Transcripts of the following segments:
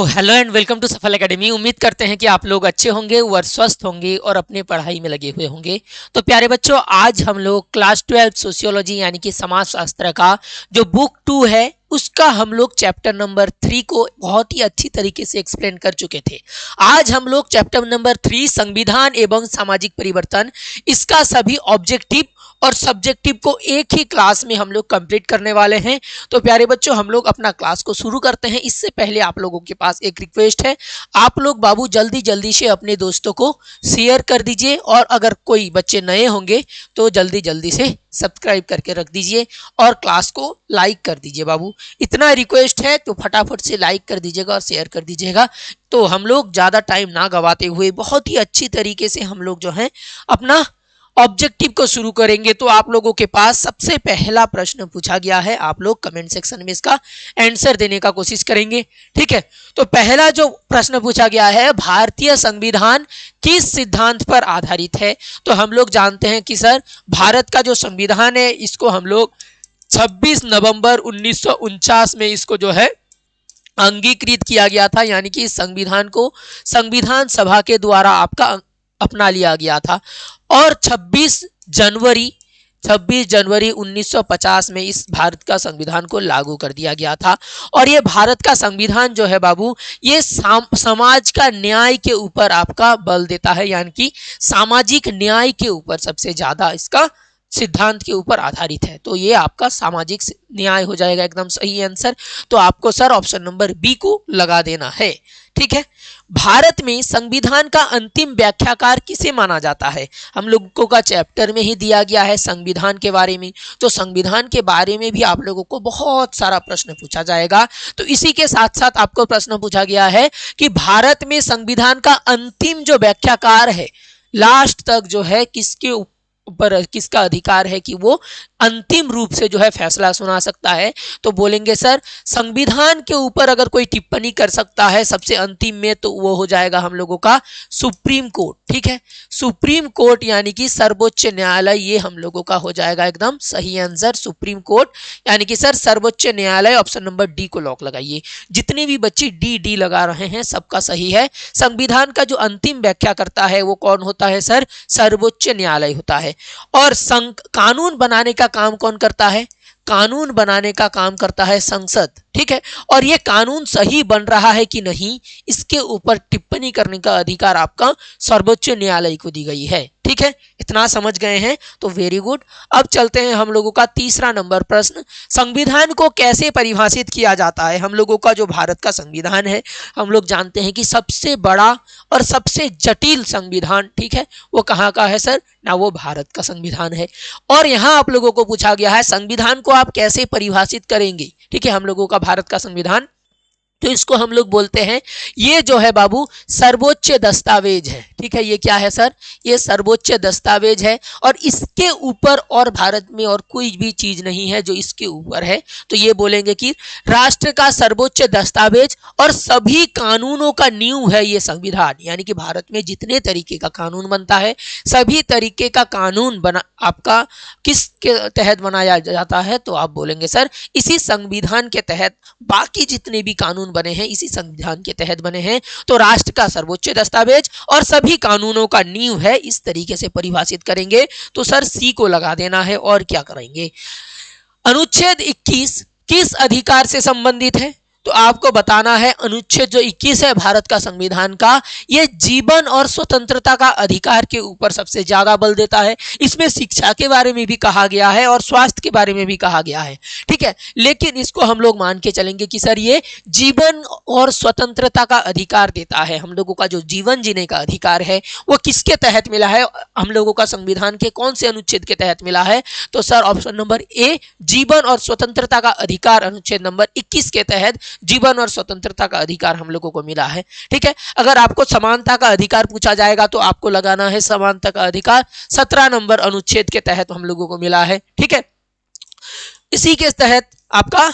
Hello and welcome to सफल academy. उम्मीद करते हैं कि आप लोग अच्छे होंगे और स्वस्थ होंगे और अपने पढ़ाई में लगे हुए होंगे। तो प्यारे बच्चों, आज हम लोग क्लास 12 सोशियोलॉजी यानी कि समाज शास्त्र का जो बुक 2 है उसका हम लोग चैप्टर नंबर 3 को बहुत ही अच्छी तरीके से एक्सप्लेन कर चुके थे। आज हम लोग चैप्टर नंबर 3 संविधान एवं सामाजिक परिवर्तन, इसका सभी ऑब्जेक्टिव और सब्जेक्टिव को एक ही क्लास में हम लोग कंप्लीट करने वाले हैं। तो प्यारे बच्चों, हम लोग अपना क्लास को शुरू करते हैं। इससे पहले आप लोगों के पास एक रिक्वेस्ट है, आप लोग बाबू जल्दी जल्दी से अपने दोस्तों को शेयर कर दीजिए और अगर कोई बच्चे नए होंगे तो जल्दी जल्दी से सब्सक्राइब करके रख दीजिए और क्लास को लाइक कर दीजिए। बाबू इतना रिक्वेस्ट है तो फटाफट से लाइक कर दीजिएगा और शेयर कर दीजिएगा। तो हम लोग ज़्यादा टाइम ना गवाते हुए बहुत ही अच्छी तरीके से हम लोग जो है अपना ऑब्जेक्टिव को शुरू करेंगे। तो आप लोगों के पास सबसे पहला प्रश्न पूछा गया है, आप लोग कमेंट सेक्शन में इसका आंसर देने का कोशिश करेंगे। ठीक है, तो पहला जो प्रश्न पूछा गया है, भारतीय संविधान किस सिद्धांत पर आधारित है? तो हम लोग जानते हैं कि सर भारत का जो संविधान है इसको हम लोग 26 नवंबर 1949 में इसको जो है अंगीकृत किया गया था, यानी कि इस संविधान को संविधान सभा के द्वारा आपका अपना लिया गया था और 26 जनवरी 1950 में इस भारत का संविधान को लागू कर दिया गया था। और ये भारत का संविधान जो है बाबू, ये समाज का न्याय के ऊपर आपका बल देता है, यानी कि सामाजिक न्याय के ऊपर सबसे ज्यादा इसका सिद्धांत के ऊपर आधारित है। तो ये आपका सामाजिक न्याय हो जाएगा एकदम सही आंसर। तो आपको सर ऑप्शन नंबर बी को लगा देना है। ठीक है, भारत में संविधान का अंतिम व्याख्याकार किसे माना जाता है? हम लोगों का चैप्टर में ही दिया गया है संविधान के बारे में, तो संविधान के बारे में भी आप लोगों को बहुत सारा प्रश्न पूछा जाएगा। तो इसी के साथ साथ आपको प्रश्न पूछा गया है कि भारत में संविधान का अंतिम जो व्याख्याकार है, लास्ट तक जो है किसके ऊपर किसका अधिकार है कि वो अंतिम रूप से जो है फैसला सुना सकता है? तो बोलेंगे सर संविधान के ऊपर अगर कोई टिप्पणी कर सकता है सबसे अंतिम में, तो वो हो जाएगा हम लोगों का सुप्रीम कोर्ट। ठीक है, सुप्रीम कोर्ट यानी कि सर्वोच्च न्यायालय, ये हम लोगों का हो जाएगा एकदम सही आंसर सुप्रीम कोर्ट, यानी कि सर सर्वोच्च न्यायालय। ऑप्शन नंबर डी को लॉक लगाइए। जितने भी बच्चे डी लगा रहे हैं सबका सही है। संविधान का जो अंतिम व्याख्या करता है वो कौन होता है सर? सर्वोच्च न्यायालय होता है। और कानून बनाने का काम कौन करता है? कानून बनाने का काम करता है संसद। ठीक है, और ये कानून सही बन रहा है कि नहीं, इसके ऊपर टिप्पणी करने का अधिकार आपका सर्वोच्च न्यायालय को दी गई है। ठीक है, इतना समझ गए हैं तो वेरी गुड। अब चलते हैं हम लोगों का तीसरा नंबर प्रश्न, संविधान को कैसे परिभाषित किया जाता है? हम लोगों का जो भारत का संविधान है, हम लोग जानते हैं कि सबसे बड़ा और सबसे जटिल संविधान, ठीक है, वो कहाँ का है सर? ना वो भारत का संविधान है। और यहाँ आप लोगों को पूछा गया है संविधान को आप कैसे परिभाषित करेंगे? ठीक है, हम लोगों का भारत का संविधान, तो इसको हम लोग बोलते हैं, ये जो है बाबू सर्वोच्च दस्तावेज है। ठीक है, ये क्या है सर? ये सर्वोच्च दस्तावेज है और इसके ऊपर और भारत में और कोई भी चीज नहीं है जो इसके ऊपर है। तो ये बोलेंगे कि राष्ट्र का सर्वोच्च दस्तावेज और सभी कानूनों का नींव है ये संविधान, यानी कि भारत में जितने तरीके का कानून बनता है सभी तरीके का कानून बना आपका किसके तहत बनाया जाता है? तो आप बोलेंगे सर इसी संविधान के तहत बाकी जितने भी कानून बने हैं इसी संविधान के तहत बने हैं। तो राष्ट्र का सर्वोच्च दस्तावेज और सभी कानूनों का नींव है, इस तरीके से परिभाषित करेंगे। तो सर सी को लगा देना है। और क्या करेंगे? अनुच्छेद 21 किस अधिकार से संबंधित है? तो आपको बताना है अनुच्छेद जो 21 है भारत का संविधान का, ये जीवन और स्वतंत्रता का अधिकार के ऊपर सबसे ज्यादा बल देता है। इसमें शिक्षा के बारे में भी कहा गया है और स्वास्थ्य के बारे में भी कहा गया है। ठीक है, लेकिन इसको हम लोग मान के चलेंगे कि सर ये जीवन और स्वतंत्रता का अधिकार देता है। हम लोगों का जो जीवन जीने का अधिकार है वो किसके तहत मिला है? हम लोगों का संविधान के कौन से अनुच्छेद के तहत मिला है? तो सर ऑप्शन नंबर ए, जीवन और स्वतंत्रता का अधिकार अनुच्छेद नंबर 21 के तहत जीवन और स्वतंत्रता का अधिकार हम लोगों को मिला है। ठीक है, अगर आपको समानता का अधिकार पूछा जाएगा तो आपको लगाना है समानता का अधिकार 17 नंबर अनुच्छेद के तहत हम लोगों को मिला है। ठीक है, इसी के तहत आपका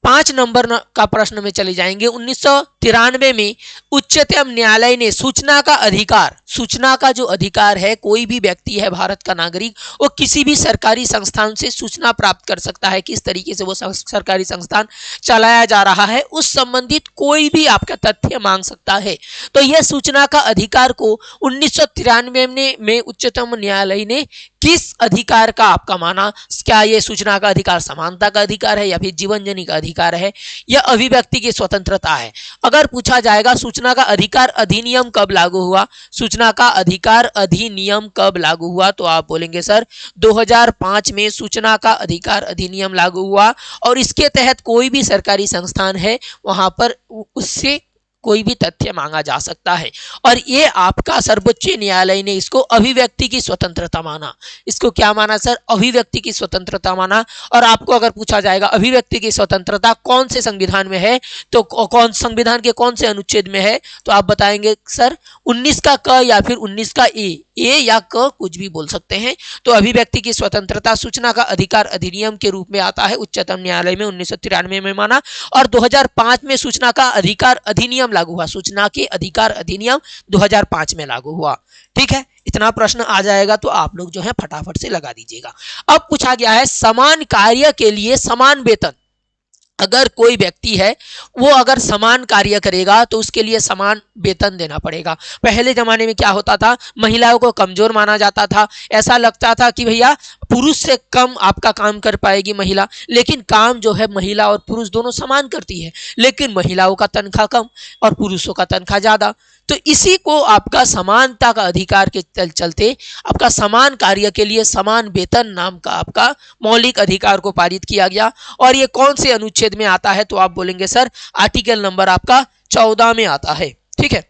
5 नंबर का प्रश्न में चले जाएंगे। 1993 में उच्चतम न्यायालय ने सूचना का अधिकार, सूचना का जो अधिकार है, कोई भी व्यक्ति है भारत का नागरिक, वो किसी भी सरकारी संस्थान से सूचना प्राप्त कर सकता है, किस तरीके से वो सरकारी संस्थान चलाया जा रहा है, उस संबंधित कोई भी आपका तथ्य मांग सकता है। तो यह सूचना का अधिकार को 1993 में उच्चतम न्यायालय ने किस अधिकार का आपका माना? क्या यह सूचना का अधिकार समानता का अधिकार है या फिर जीवन जनी का अधिकार है या अभिव्यक्ति की स्वतंत्रता है? अगर पूछा जाएगा सूचना का अधिकार अधिनियम कब लागू हुआ, सूचना का अधिकार अधिनियम कब लागू हुआ, तो आप बोलेंगे सर 2005 में सूचना का अधिकार अधिनियम लागू हुआ और इसके तहत कोई भी सरकारी संस्थान है वहां पर उससे कोई भी तथ्य मांगा जा सकता है। और ये आपका सर्वोच्च न्यायालय ने इसको अभिव्यक्ति की स्वतंत्रता माना। इसको क्या माना सर? अभिव्यक्ति की स्वतंत्रता माना। और आपको अगर पूछा जाएगा अभिव्यक्ति की स्वतंत्रता कौन से संविधान में है, तो कौन संविधान के कौन से अनुच्छेद में है, तो आप बताएंगे सर 19 का क या फिर 19 का ए या क कुछ भी बोल सकते हैं। तो अभिव्यक्ति की स्वतंत्रता सूचना का अधिकार अधिनियम के रूप में आता है, उच्चतम न्यायालय में 1993 में माना और 2005 में सूचना का अधिकार अधिनियम लागू हुआ। सूचना के अधिकार अधिनियम 2005 में लागू हुआ। ठीक है, इतना प्रश्न आ जाएगा तो आप लोग जो है फटाफट से लगा दीजिएगा। अब पूछा गया है समान कार्य के लिए समान वेतन। अगर कोई व्यक्ति है वो अगर समान कार्य करेगा तो उसके लिए समान वेतन देना पड़ेगा। पहले जमाने में क्या होता था, महिलाओं को कमजोर माना जाता था, ऐसा लगता था कि भैया पुरुष से कम आपका काम कर पाएगी महिला, लेकिन काम जो है महिला और पुरुष दोनों समान करती है, लेकिन महिलाओं का तनख्वाह कम और पुरुषों का तनख्वाह ज्यादा। तो इसी को आपका समानता का अधिकार के चलते आपका समान कार्य के लिए समान वेतन नाम का आपका मौलिक अधिकार को पारित किया गया। और ये कौन से अनुच्छेद में आता है, तो आप बोलेंगे सर आर्टिकल नंबर आपका 14 में आता है। ठीक है,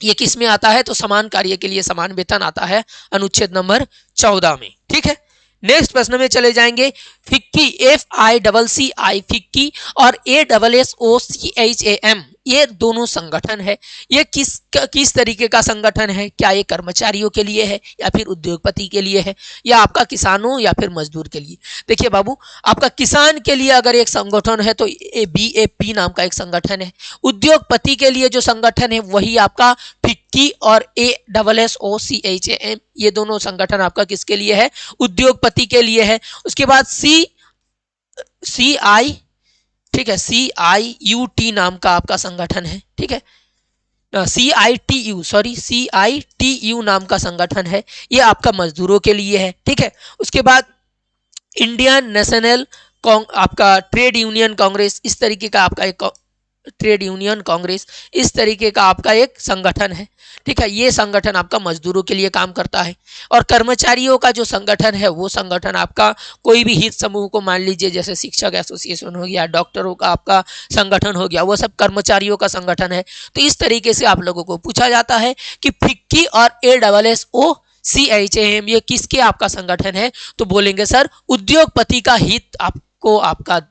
ये किस में आता है, तो समान कार्य के लिए समान वेतन आता है अनुच्छेद नंबर 14 में। ठीक है, नेक्स्ट प्रश्न में चले जाएंगे। फिक्की FICCI फिक्की और ASSOCHAM ये दोनों संगठन है, ये किस तरीके का संगठन है? क्या ये कर्मचारियों के लिए है या फिर उद्योगपति के लिए है या आपका किसानों या फिर मजदूर के लिए? देखिए बाबू, आपका किसान के लिए अगर एक संगठन है तो BAP नाम का एक संगठन है। उद्योगपति के लिए जो संगठन है वही आपका फिक्की और ASSOCHAM ये दोनों संगठन आपका किसके लिए है? उद्योगपति के लिए है। उसके बाद CI, ठीक है, CIUT नाम का आपका संगठन है। ठीक है, CITU नाम का संगठन है, ये आपका मजदूरों के लिए है। ठीक है, उसके बाद इंडियन नेशनल आपका ट्रेड यूनियन कांग्रेस, इस तरीके का आपका एक ट्रेड यूनियन कांग्रेस इस तरीके का आपका एक संगठन है। ठीक है, ये संगठन आपका मजदूरों के लिए काम करता है। और कर्मचारियों का जो संगठन है वो संगठन आपका कोई भी हित समूह को, मान लीजिए जैसे शिक्षक एसोसिएशन हो गया, डॉक्टरों का आपका संगठन हो गया, वो सब कर्मचारियों का संगठन है। तो इस तरीके से आप लोगों को पूछा जाता है कि फिक्की और ASSOCHAM ये किसके आपका संगठन है, तो बोलेंगे सर उद्योगपति का हित आपको आपका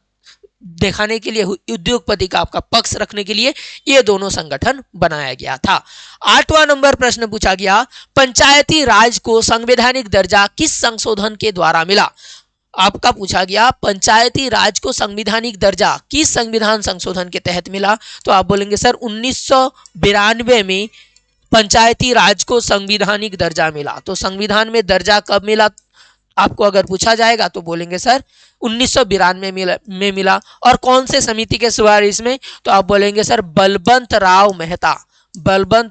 दिखाने के लिए, उद्योगपति का आपका पक्ष रखने के लिए ये दोनों संगठन बनाया गया था। 8वां नंबर प्रश्न पूछा गया, पंचायती राज को संवैधानिक दर्जा किस संशोधन के द्वारा मिला? आपका पूछा गया पंचायती राज को संवैधानिक दर्जा किस संविधान संशोधन के तहत मिला? तो आप बोलेंगे सर 1992 में पंचायती राज को संवैधानिक दर्जा मिला। तो संविधान में दर्जा कब मिला आपको अगर पूछा जाएगा तो बोलेंगे सर 1992 में मिला। और कौन से समिति के सिफारिश में? तो आप बोलेंगे सर बलवंत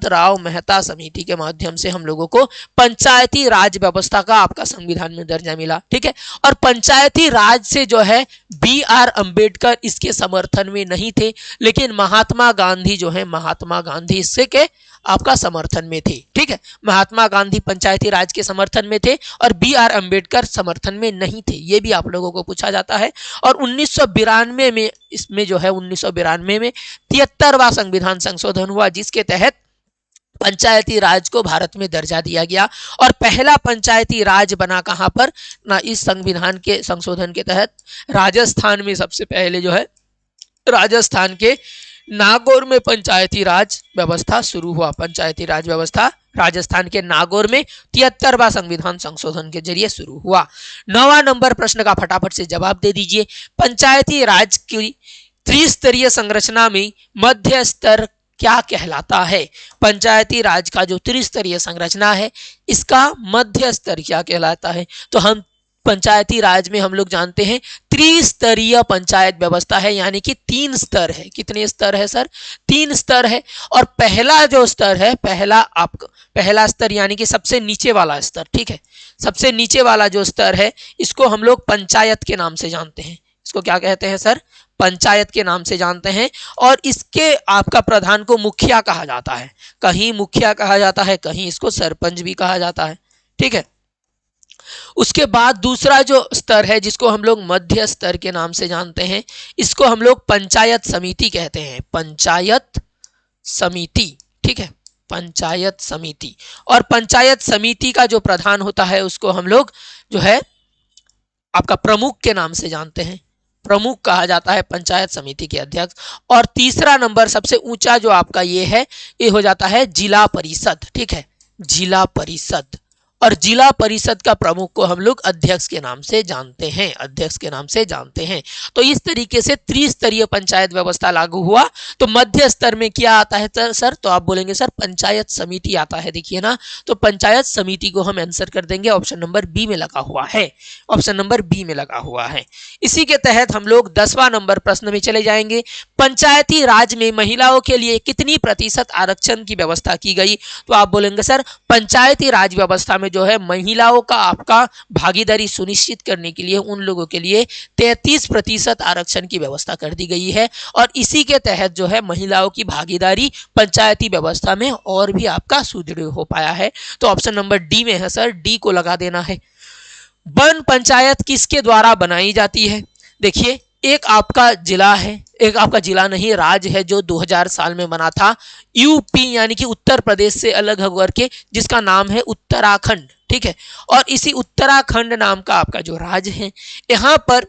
राव मेहता समिति के माध्यम से हम लोगों को पंचायती राज व्यवस्था का आपका संविधान में दर्जा मिला। ठीक है, और पंचायती राज से जो है BR अम्बेडकर इसके समर्थन में नहीं थे, लेकिन महात्मा गांधी जो है, महात्मा गांधी इससे के आपका समर्थन में थे। ठीक है, महात्मा गांधी पंचायती राज के समर्थन में थे और BR अम्बेडकर समर्थन में नहीं थे, ये भी आप लोगों को पूछा जाता है। और 1992 में इसमें जो है 1992 में 73वां संविधान संशोधन हुआ, जिसके तहत पंचायती राज को भारत में दर्जा दिया गया। और पहला पंचायती राज बना कहां पर ना, इस संविधान के संशोधन के तहत राजस्थान में सबसे पहले जो है राजस्थान के नागौर में पंचायती राज व्यवस्था शुरू हुआ। पंचायती राज व्यवस्था राजस्थान के नागौर में 73वां संविधान संशोधन के जरिए शुरू हुआ। 9वां नंबर प्रश्न का फटाफट से जवाब दे दीजिए। पंचायती राज की त्रिस्तरीय संरचना में मध्य स्तर क्या कहलाता है? पंचायती राज का जो त्रिस्तरीय संरचना है इसका मध्य स्तर क्या कहलाता है? तो हम पंचायती राज में हम लोग जानते हैं त्रिस्तरीय पंचायत व्यवस्था है, यानी कि 3 स्तर है। कितने स्तर है सर? 3 स्तर है। और पहला जो स्तर है, पहला स्तर यानी कि सबसे नीचे वाला स्तर, ठीक है, सबसे नीचे वाला जो स्तर है इसको हम लोग पंचायत के नाम से जानते हैं। इसको क्या कहते हैं सर? पंचायत के नाम से जानते हैं। और इसके आपका प्रधान को मुखिया कहा जाता है, कहीं मुखिया कहा जाता है, कहीं इसको सरपंच भी कहा जाता है, ठीक है। उसके बाद दूसरा जो स्तर है जिसको हम लोग मध्य स्तर के नाम से जानते हैं, इसको हम लोग पंचायत समिति कहते हैं, पंचायत समिति, ठीक है, पंचायत समिति। और पंचायत समिति का जो प्रधान होता है उसको हम लोग जो है आपका प्रमुख के नाम से जानते हैं, प्रमुख कहा जाता है पंचायत समिति के अध्यक्ष। और तीसरा नंबर सबसे ऊंचा जो आपका ये है, ये हो जाता है जिला परिषद, ठीक है, जिला परिषद। और जिला परिषद का प्रमुख को हम लोग अध्यक्ष के नाम से जानते हैं, अध्यक्ष के नाम से जानते हैं। तो इस तरीके से त्रिस्तरीय पंचायत व्यवस्था लागू हुआ। तो मध्य स्तर में क्या आता है सर? तो आप बोलेंगे सर पंचायत समिति आता है, देखिए ना, तो पंचायत समिति को हम आंसर कर देंगे, ऑप्शन नंबर बी में लगा हुआ है, ऑप्शन नंबर बी में लगा हुआ है। इसी के तहत हम लोग 10वां नंबर प्रश्न में चले जाएंगे। पंचायती राज में महिलाओं के लिए कितनी प्रतिशत आरक्षण की व्यवस्था की गई? तो आप बोलेंगे सर पंचायती राज व्यवस्था में जो है महिलाओं का आपका भागीदारी सुनिश्चित करने के लिए उन लोगों के लिए 33% आरक्षण की व्यवस्था कर दी गई है। और इसी के तहत जो है महिलाओं की भागीदारी पंचायती व्यवस्था में और भी आपका सुदृढ़ हो पाया है। तो ऑप्शन नंबर डी में है सर, डी को लगा देना है। वन पंचायत किसके द्वारा बनाई जाती है? देखिए, एक आपका जिला है, एक आपका जिला नहीं राज्य है जो 2000 साल में बना था, यूपी यानी कि उत्तर प्रदेश से अलग होकर के, जिसका नाम है उत्तराखंड, ठीक है। और इसी उत्तराखंड नाम का आपका जो राज्य है, यहाँ पर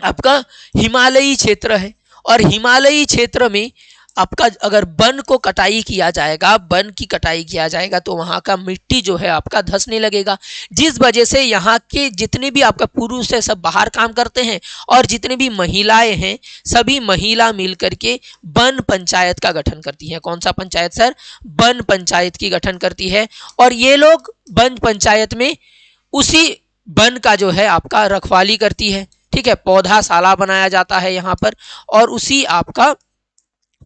आपका हिमालयी क्षेत्र है। और हिमालयी क्षेत्र में आपका अगर वन को कटाई किया जाएगा, वन की कटाई किया जाएगा तो वहाँ का मिट्टी जो है आपका धंसने लगेगा, जिस वजह से यहाँ के जितने भी आपका पुरुष है सब बाहर काम करते हैं और जितने भी महिलाएं हैं सभी महिला मिल करके वन पंचायत का गठन करती हैं। कौन सा पंचायत सर? वन पंचायत की गठन करती है। और ये लोग वन पंचायत में उसी वन का जो है आपका रखवाली करती है, ठीक है, पौधाशाला बनाया जाता है यहाँ पर और उसी आपका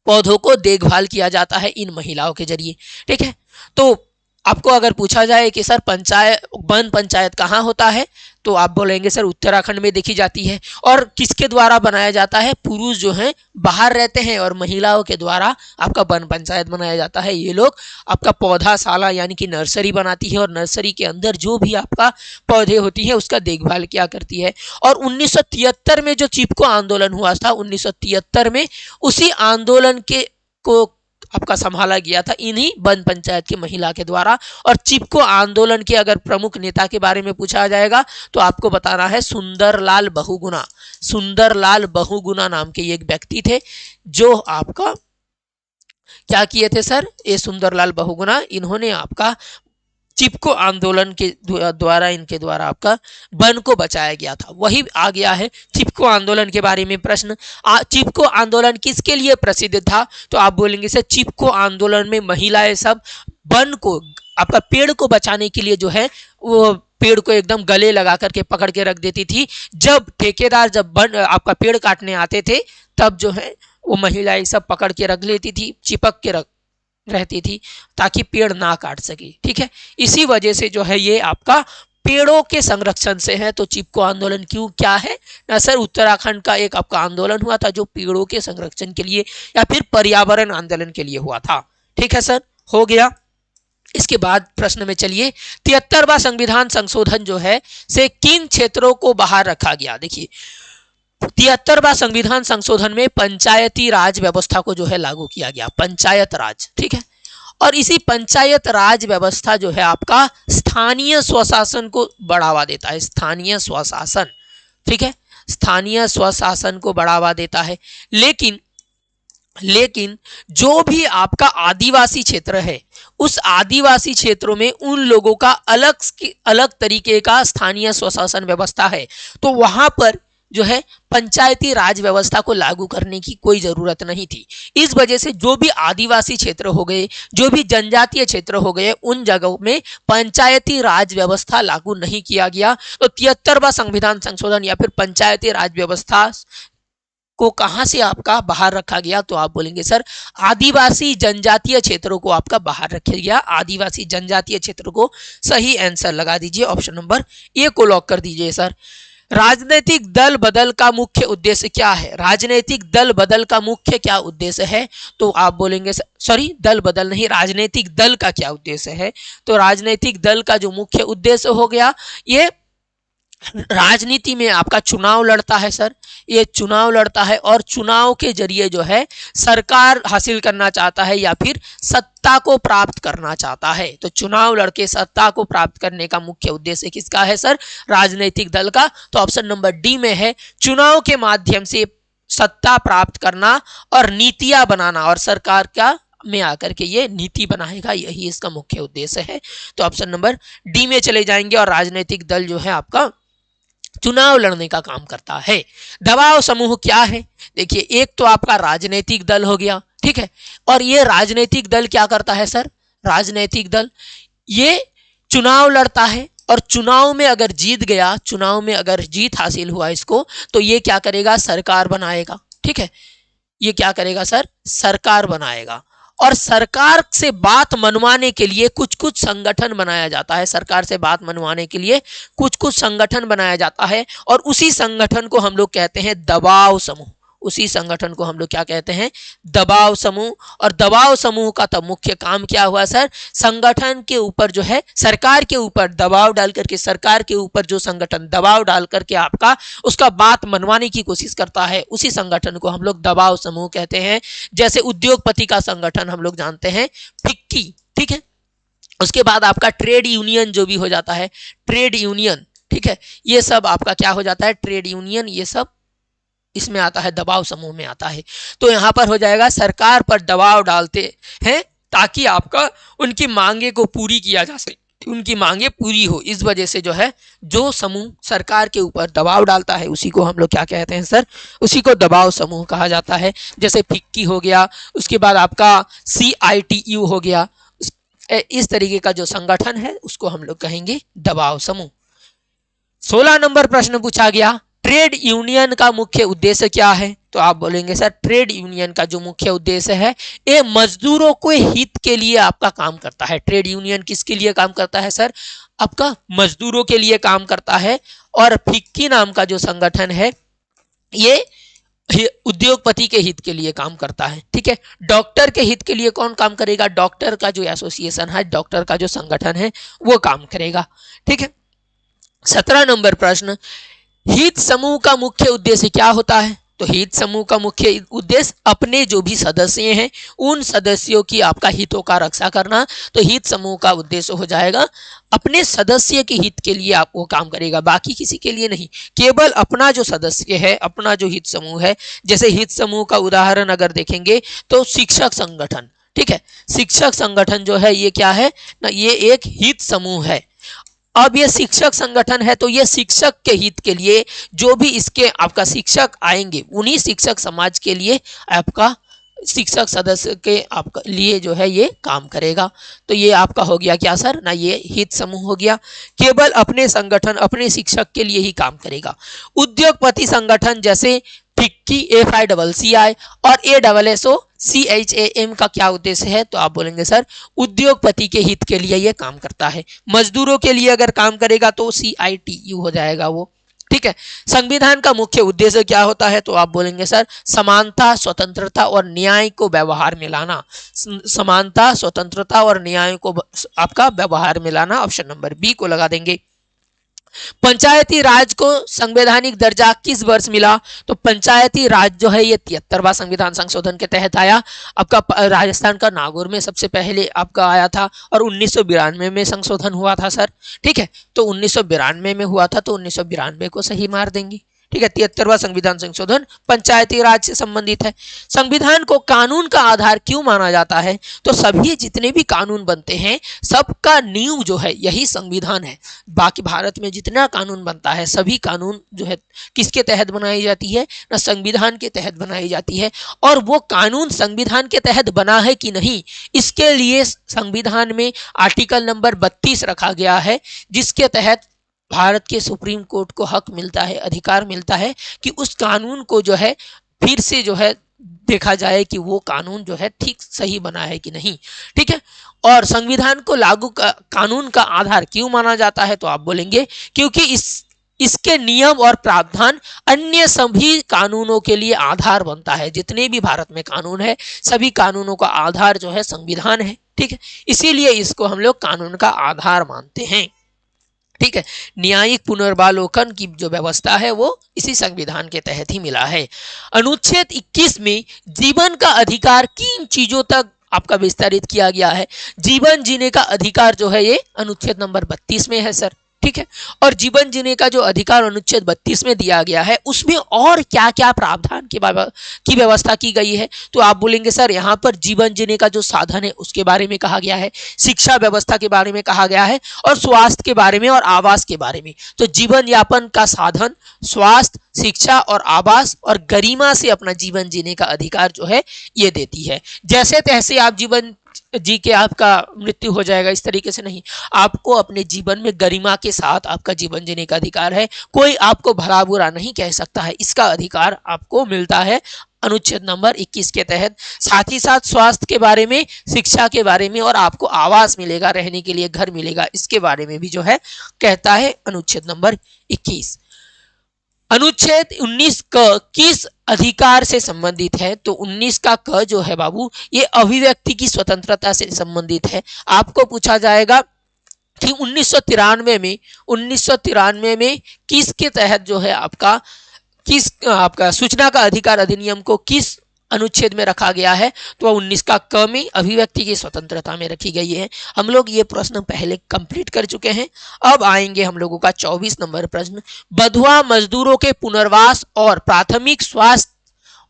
पौधों को देखभाल किया जाता है इन महिलाओं के जरिए, ठीक है। तो आपको अगर पूछा जाए कि सर वन पंचायत कहाँ होता है, तो आप बोलेंगे सर उत्तराखंड में देखी जाती है। और किसके द्वारा बनाया जाता है? पुरुष जो हैं बाहर रहते हैं और महिलाओं के द्वारा आपका वन पंचायत बनाया जाता है। ये लोग आपका पौधाशाला यानी कि नर्सरी बनाती है और नर्सरी के अंदर जो भी आपका पौधे होती है उसका देखभाल क्या करती है। और 1973 में जो चिपको आंदोलन हुआ था, 1973 में उसी आंदोलन को आपका संभाला गया था इन्हीं वन पंचायत की महिला के द्वारा। और चिपको आंदोलन के अगर प्रमुख नेता के बारे में पूछा जाएगा तो आपको बताना है सुंदरलाल बहुगुणा। सुंदरलाल बहुगुणा नाम के एक व्यक्ति थे जो आपका क्या किए थे सर? ये सुंदरलाल बहुगुणा, इन्होंने आपका चिपको आंदोलन के द्वारा इनके द्वारा आपका वन को बचाया गया था। वही आ गया है चिपको आंदोलन के बारे में प्रश्न। चिपको आंदोलन किसके लिए प्रसिद्ध था? तो आप बोलेंगे सर चिपको आंदोलन में महिलाएं सब वन को आपका पेड़ को बचाने के लिए जो है वो पेड़ को एकदम गले लगा करके पकड़ के रख देती थी। जब ठेकेदार जब आपका पेड़ काटने आते थे तब जो है वो महिलाएं सब पकड़ के रख लेती थी, चिपक के रहती थी ताकि पेड़ ना काट सके, ठीक है। इसी वजह से जो है ये आपका पेड़ों के संरक्षण से है। तो चिपको आंदोलन क्यों क्या है ना सर? उत्तराखंड का एक आपका आंदोलन हुआ था जो पेड़ों के संरक्षण के लिए या फिर पर्यावरण आंदोलन के लिए हुआ था, ठीक है सर, हो गया। इसके बाद प्रश्न में चलिए, 73वां संविधान संशोधन जो है से किन क्षेत्रों को बाहर रखा गया? देखिए 73वां संविधान संशोधन में पंचायती राज व्यवस्था को जो है लागू किया गया, पंचायत राज, ठीक है। और इसी पंचायत राज व्यवस्था जो है आपका स्थानीय स्वशासन को बढ़ावा देता है, स्थानीय स्वशासन, ठीक है, स्थानीय स्वशासन को बढ़ावा देता है। लेकिन जो भी आपका आदिवासी क्षेत्र है उस आदिवासी क्षेत्रों में उन लोगों का अलग तरीके का स्थानीय स्वशासन व्यवस्था है। तो वहां पर जो है पंचायती राज व्यवस्था को लागू करने की कोई जरूरत नहीं थी। इस वजह से जो भी आदिवासी क्षेत्र हो गए, जो भी जनजातीय क्षेत्र हो गए, उन जगहों में पंचायती राज व्यवस्था लागू नहीं किया गया। तो 73वां संविधान संशोधन या फिर पंचायती राज व्यवस्था को कहां से आपका बाहर रखा गया, तो आप बोलेंगे सर आदिवासी जनजातीय क्षेत्रों को आपका बाहर रखा गया। आदिवासी जनजातीय क्षेत्र को सही आंसर लगा दीजिए, ऑप्शन नंबर ए को लॉक कर दीजिए सर। राजनीतिक दल बदल का मुख्य उद्देश्य क्या है? राजनीतिक दल बदल का मुख्य क्या उद्देश्य है? तो आप बोलेंगे सॉरी दल बदल नहीं, राजनीतिक दल का क्या उद्देश्य है? तो राजनीतिक दल का जो मुख्य उद्देश्य हो गया, ये राजनीति में आपका चुनाव लड़ता है सर, ये चुनाव लड़ता है और चुनाव के जरिए जो है सरकार हासिल करना चाहता है या फिर सत्ता को प्राप्त करना चाहता है। तो चुनाव लड़के सत्ता को प्राप्त करने का मुख्य उद्देश्य किसका है सर? राजनीतिक दल का। तो ऑप्शन नंबर डी में है चुनाव के माध्यम से सत्ता प्राप्त करना और नीतियां बनाना, और सरकार का में आकर के ये नीति बनाएगा, यही इसका मुख्य उद्देश्य है। तो ऑप्शन नंबर डी में चले जाएंगे और राजनीतिक दल जो है आपका चुनाव लड़ने का काम करता है। दबाव समूह क्या है? देखिए एक तो आपका राजनीतिक दल हो गया, ठीक है, और ये राजनीतिक दल क्या करता है सर? राजनीतिक दल ये चुनाव लड़ता है और चुनाव में अगर जीत गया, चुनाव में अगर जीत हासिल हुआ इसको, तो ये क्या करेगा? सरकार बनाएगा, ठीक है, ये क्या करेगा सर? सरकार बनाएगा। और सरकार से बात मनवाने के लिए कुछ कुछ संगठन बनाया जाता है, सरकार से बात मनवाने के लिए कुछ कुछ संगठन बनाया जाता है और उसी संगठन को हम लोग कहते हैं दबाव समूह। उसी संगठन को हम लोग क्या कहते हैं? दबाव समूह। और दबाव समूह का तब मुख्य काम क्या हुआ सर? संगठन के ऊपर जो है सरकार के ऊपर दबाव डाल करके, सरकार के ऊपर जो संगठन दबाव डाल करके आपका उसका बात मनवाने की कोशिश करता है, उसी संगठन को हम लोग दबाव समूह कहते हैं। जैसे उद्योगपति का संगठन हम लोग जानते हैं फिक्की, ठीक है, उसके बाद आपका ट्रेड यूनियन जो भी हो जाता है, ट्रेड यूनियन, ठीक है, ये सब आपका क्या हो जाता है? ट्रेड यूनियन, ये सब इसमें आता है, दबाव समूह में आता है। तो यहां पर हो जाएगा सरकार पर दबाव डालते हैं ताकि आपका उनकी मांगे को पूरी किया जा सके, उनकी मांगे पूरी हो। इस वजह से जो है जो समूह सरकार के ऊपर दबाव डालता है उसी को हम लोग क्या कहते हैं सर? उसी को दबाव समूह कहा जाता है। जैसे फिक्की हो गया, उसके बाद आपका CITU हो गया, इस तरीके का जो संगठन है उसको हम लोग कहेंगे दबाव समूह। 16 नंबर प्रश्न पूछा गया, ट्रेड यूनियन का मुख्य उद्देश्य क्या है? तो आप बोलेंगे सर ट्रेड यूनियन का जो मुख्य उद्देश्य है ये मजदूरों के हित के लिए आपका काम करता है। ट्रेड यूनियन किसके लिए काम करता है सर? आपका मजदूरों के लिए काम करता है। और फिक्की नाम का जो संगठन है ये उद्योगपति के हित के लिए काम करता है, ठीक है। डॉक्टर के हित के लिए कौन काम करेगा? डॉक्टर का जो एसोसिएशन है, डॉक्टर का जो संगठन है वो काम करेगा, ठीक है। 17 नंबर प्रश्न, हित समूह का मुख्य उद्देश्य क्या होता है? तो हित समूह का मुख्य उद्देश्य अपने जो भी सदस्य हैं उन सदस्यों की आपका हितों का रक्षा करना। तो हित समूह का उद्देश्य हो जाएगा अपने सदस्य के हित के लिए आप वो काम करेगा, बाकी किसी के लिए नहीं, केवल अपना जो सदस्य है, अपना जो हित समूह है। जैसे हित समूह का उदाहरण अगर देखेंगे तो शिक्षक संगठन, ठीक है, शिक्षक संगठन जो है ये क्या है ना, ये एक हित समूह है। अब ये शिक्षक संगठन है तो ये शिक्षक के हित के लिए जो भी इसके आपका शिक्षक आएंगे उन्हीं शिक्षक समाज के लिए आपका शिक्षक सदस्य के आपका लिए जो है ये काम करेगा। तो ये आपका हो गया क्या सर ना, ये हित समूह हो गया, केवल अपने संगठन अपने शिक्षक के लिए ही काम करेगा। उद्योगपति संगठन जैसे फिक्की FICCI और ASSOCHAM का क्या उद्देश्य है? तो आप बोलेंगे सर उद्योगपति के हित के लिए ये काम करता है। मजदूरों के लिए अगर काम करेगा तो CITU हो जाएगा वो, ठीक है। संविधान का मुख्य उद्देश्य क्या होता है? तो आप बोलेंगे सर समानता, स्वतंत्रता और न्याय को व्यवहार में लाना। समानता, स्वतंत्रता और न्याय को आपका व्यवहार में लाना, ऑप्शन नंबर बी को लगा देंगे। पंचायती राज को संवैधानिक दर्जा किस वर्ष मिला? तो पंचायती राज जो है ये 73वां संविधान संशोधन के तहत आया। आपका राजस्थान का नागौर में सबसे पहले आपका आया था और 1992 में संशोधन हुआ था सर, ठीक है। तो 1992 में हुआ था तो 1992 को सही मार देंगे, ठीक है, 73वां संविधान संशोधन पंचायती राज से संबंधित है। संविधान को कानून का आधार क्यों माना जाता है? तो सभी जितने भी कानून बनते हैं सबका नींव जो है यही संविधान है। बाकी भारत में जितना कानून बनता है सभी कानून जो है किसके तहत बनाई जाती है ना, संविधान के तहत बनाई जाती है। और वो कानून संविधान के तहत बना है कि नहीं, इसके लिए संविधान में आर्टिकल नंबर 32 रखा गया है, जिसके तहत भारत के सुप्रीम कोर्ट को हक मिलता है, अधिकार मिलता है कि उस कानून को जो है फिर से जो है देखा जाए कि वो कानून जो है ठीक सही बना है कि नहीं। ठीक है, और संविधान को कानून का आधार क्यों माना जाता है? तो आप बोलेंगे क्योंकि इसके नियम और प्रावधान अन्य सभी कानूनों के लिए आधार बनता है। जितने भी भारत में कानून है सभी कानूनों का आधार जो है संविधान है। ठीक है, इसीलिए इसको हम लोग कानून का आधार मानते हैं। ठीक है, न्यायिक पुनर्वालोकन की जो व्यवस्था है वो इसी संविधान के तहत ही मिला है। अनुच्छेद 21 में जीवन का अधिकार किन चीजों तक आपका विस्तारित किया गया है? जीवन जीने का अधिकार जो है ये अनुच्छेद नंबर 32 में है सर। ठीक है, और जीवन जीने का जो अधिकार अनुच्छेद 32 में दिया गया है उसमें और क्या क्या प्रावधान की व्यवस्था की गई है? तो आप बोलेंगे सर यहाँ पर जीवन जीने का जो साधन है उसके बारे में कहा गया है, शिक्षा व्यवस्था के बारे में कहा गया है और स्वास्थ्य के बारे में और आवास के बारे में। तो जीवन यापन का साधन, स्वास्थ्य, शिक्षा और आवास और गरिमा से अपना जीवन जीने का अधिकार जो है ये देती है। जैसे तैसे आप जीवन जी के आपका मृत्यु हो जाएगा इस तरीके से नहीं, आपको अपने जीवन में गरिमा के साथ आपका जीवन जीने का अधिकार है। कोई आपको भला बुरा नहीं कह सकता है, इसका अधिकार आपको मिलता है अनुच्छेद नंबर 21 के तहत। साथ ही साथ स्वास्थ्य के बारे में, शिक्षा के बारे में और आपको आवास मिलेगा, रहने के लिए घर मिलेगा, इसके बारे में भी जो है कहता है अनुच्छेद नंबर 21। अनुच्छेद 19 क किस अधिकार से संबंधित है? तो 19 का क जो है बाबू ये अभिव्यक्ति की स्वतंत्रता से संबंधित है। आपको पूछा जाएगा कि 1993 में किसके तहत जो है आपका सूचना का अधिकार अधिनियम को किस अनुच्छेद में रखा गया है? तो 19 का क में अभिव्यक्ति की स्वतंत्रता में रखी गई है। हम लोग ये प्रश्न पहले कंप्लीट कर चुके हैं। अब आएंगे हम लोगों का 24 नंबर प्रश्न। बंधुआ मजदूरों के पुनर्वास और प्राथमिक स्वास्थ्य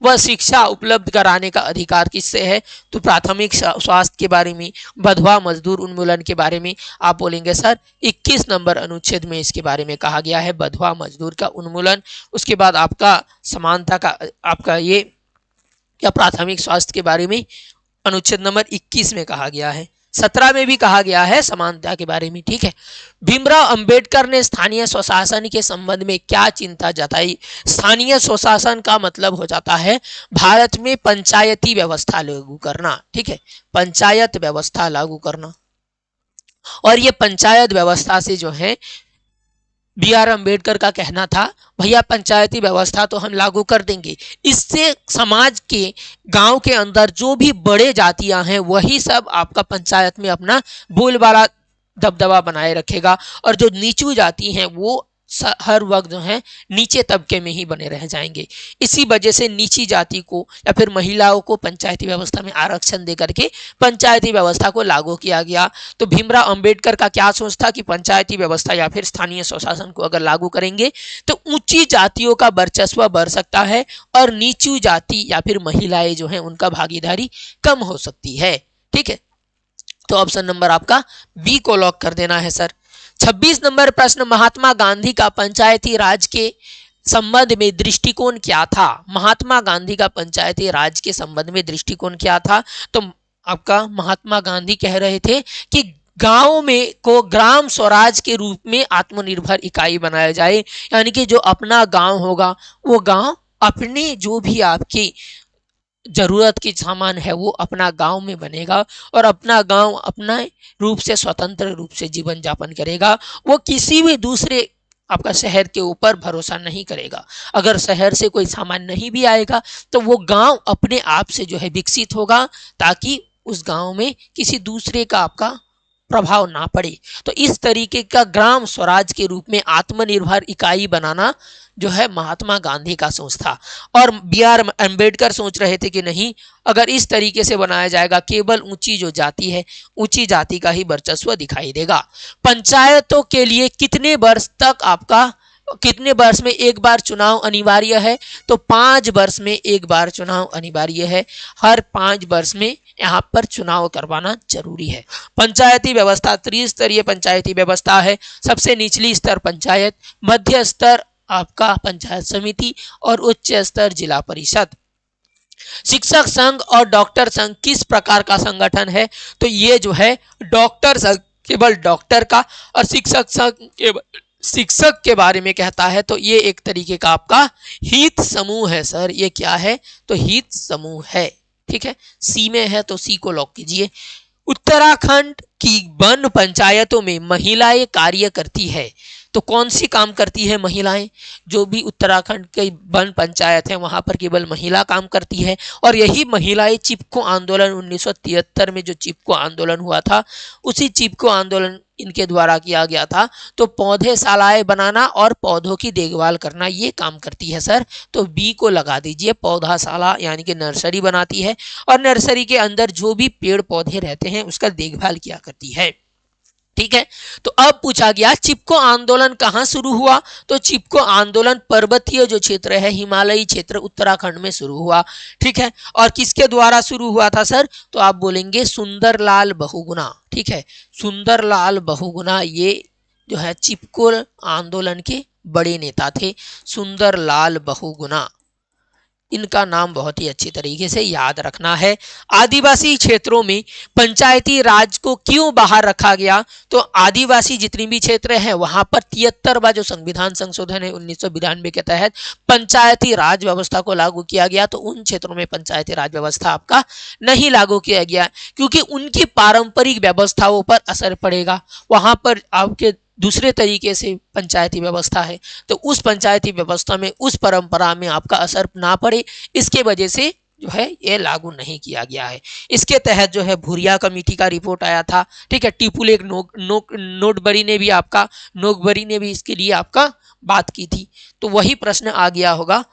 व शिक्षा उपलब्ध कराने का अधिकार किससे है? तो प्राथमिक स्वास्थ्य के बारे में, बंधुआ मजदूर उन्मूलन के बारे में आप बोलेंगे सर 21 नंबर अनुच्छेद में इसके बारे में कहा गया है, बंधुआ मजदूर का उन्मूलन। उसके बाद आपका समानता का आपका ये या प्राथमिक स्वास्थ्य के बारे में अनुच्छेद नंबर 21 में कहा गया है। 17 में भी कहा गया है समानता के बारे में। ठीक है, भीमराव अंबेडकर ने स्थानीय स्वशासन के संबंध में क्या चिंता जताई? स्थानीय स्वशासन का मतलब हो जाता है भारत में पंचायती व्यवस्था लागू करना। ठीक है, पंचायत व्यवस्था लागू करना। और ये पंचायत व्यवस्था से जो है बी.आर. अम्बेडकर का कहना था भैया पंचायती व्यवस्था तो हम लागू कर देंगे, इससे समाज के गांव के अंदर जो भी बड़े जातियां हैं वही सब आपका पंचायत में अपना बोलबाला दबदबा बनाए रखेगा और जो नीचू जाति हैं वो हर वक्त जो है नीचे तबके में ही बने रह जाएंगे। इसी वजह से नीची जाति को या फिर महिलाओं को पंचायती व्यवस्था में आरक्षण दे करके पंचायती व्यवस्था को लागू किया गया। तो भीमराव अंबेडकर का क्या सोच था कि पंचायती व्यवस्था या फिर स्थानीय स्वशासन को अगर लागू करेंगे तो ऊंची जातियों का वर्चस्व बढ़ सकता है और नीचू जाति या फिर महिलाएं जो है उनका भागीदारी कम हो सकती है। ठीक है, तो ऑप्शन नंबर आपका बी को लॉक कर देना है सर। 26 नंबर प्रश्न, महात्मा गांधी का पंचायती राज के संबंध में दृष्टिकोण क्या था? महात्मा गांधी का पंचायती राज के संबंध में दृष्टिकोण क्या था? तो आपका महात्मा गांधी कह रहे थे कि गांव में को ग्राम स्वराज के रूप में आत्मनिर्भर इकाई बनाया जाए, यानी कि जो अपना गांव होगा वो गांव अपने जो भी आपकी जरूरत की सामान है वो अपना गांव में बनेगा और अपना गांव अपना रूप से स्वतंत्र रूप से जीवन यापन करेगा। वो किसी भी दूसरे आपका शहर के ऊपर भरोसा नहीं करेगा। अगर शहर से कोई सामान नहीं भी आएगा तो वो गांव अपने आप से जो है विकसित होगा ताकि उस गांव में किसी दूसरे का आपका प्रभाव ना पड़े। तो इस तरीके का ग्राम स्वराज के रूप में आत्मनिर्भर इकाई बनाना जो है महात्मा गांधी का सोच था। और बी.आर. अम्बेडकर सोच रहे थे कि नहीं, अगर इस तरीके से बनाया जाएगा केवल ऊंची जो जाति है ऊंची जाति का ही वर्चस्व दिखाई देगा। पंचायतों के लिए कितने वर्ष तक आपका कितने वर्ष में एक बार चुनाव अनिवार्य है? तो 5 वर्ष में एक बार चुनाव अनिवार्य है। हर 5 वर्ष में यहाँ पर चुनाव करवाना जरूरी है। पंचायती व्यवस्था त्रिस्तरीय पंचायती व्यवस्था है। सबसे निचली स्तर पंचायत, मध्य स्तर आपका पंचायत समिति और उच्च स्तर जिला परिषद। शिक्षक संघ और डॉक्टर संघ किस प्रकार का संगठन है? तो ये जो है डॉक्टर संघ केवल डॉक्टर का और शिक्षक संघ केवल शिक्षक के बारे में कहता है। तो ये एक तरीके का आपका हित समूह है सर। ये क्या है? तो हित समूह है। ठीक है, सी में है तो सी को लॉक कीजिए। उत्तराखंड की वन पंचायतों में महिलाएं कार्य करती है। तो कौन सी काम करती है महिलाएं? जो भी उत्तराखंड के वन पंचायत है वहां पर केवल महिला काम करती है। और यही महिलाएं चिपको आंदोलन 1973 में जो चिपको आंदोलन हुआ था, उसी चिपको आंदोलन इनके द्वारा किया गया था। तो पौधेशालाएं बनाना और पौधों की देखभाल करना ये काम करती है सर। तो बी को लगा दीजिए। पौधाशाला यानी कि नर्सरी बनाती है और नर्सरी के अंदर जो भी पेड़ पौधे रहते हैं उसका देखभाल किया करती है। ठीक है, तो अब पूछा गया चिपको आंदोलन कहां शुरू हुआ? तो चिपको आंदोलन पर्वतीय जो क्षेत्र है, हिमालयी क्षेत्र उत्तराखंड में शुरू हुआ। ठीक है, और किसके द्वारा शुरू हुआ था सर? तो आप बोलेंगे सुंदरलाल बहुगुणा। ठीक है, सुंदरलाल बहुगुणा ये जो है चिपको आंदोलन के बड़े नेता थे, सुंदरलाल बहुगुणा। इनका नाम बहुत ही अच्छी तरीके से याद रखना है। आदिवासी क्षेत्रों में पंचायती राज को क्यों बाहर रखा गया? तो आदिवासी जितनी भी क्षेत्र हैं वहां पर 73वां जो संविधान संशोधन है 1992 के तहत पंचायती राज व्यवस्था को लागू किया गया। तो उन क्षेत्रों में पंचायती राज व्यवस्था आपका नहीं लागू किया गया क्योंकि उनकी पारंपरिक व्यवस्थाओं पर असर पड़ेगा। वहां पर आपके दूसरे तरीके से पंचायती व्यवस्था है, तो उस पंचायती व्यवस्था में उस परंपरा में आपका असर ना पड़े, इसके वजह से जो है ये लागू नहीं किया गया है। इसके तहत जो है भूरिया कमेटी का रिपोर्ट आया था। ठीक है, टिपुलेक नोटबरी ने भी आपका नोकबरी ने भी इसके लिए आपका बात की थी। तो वही प्रश्न आ गया होगा।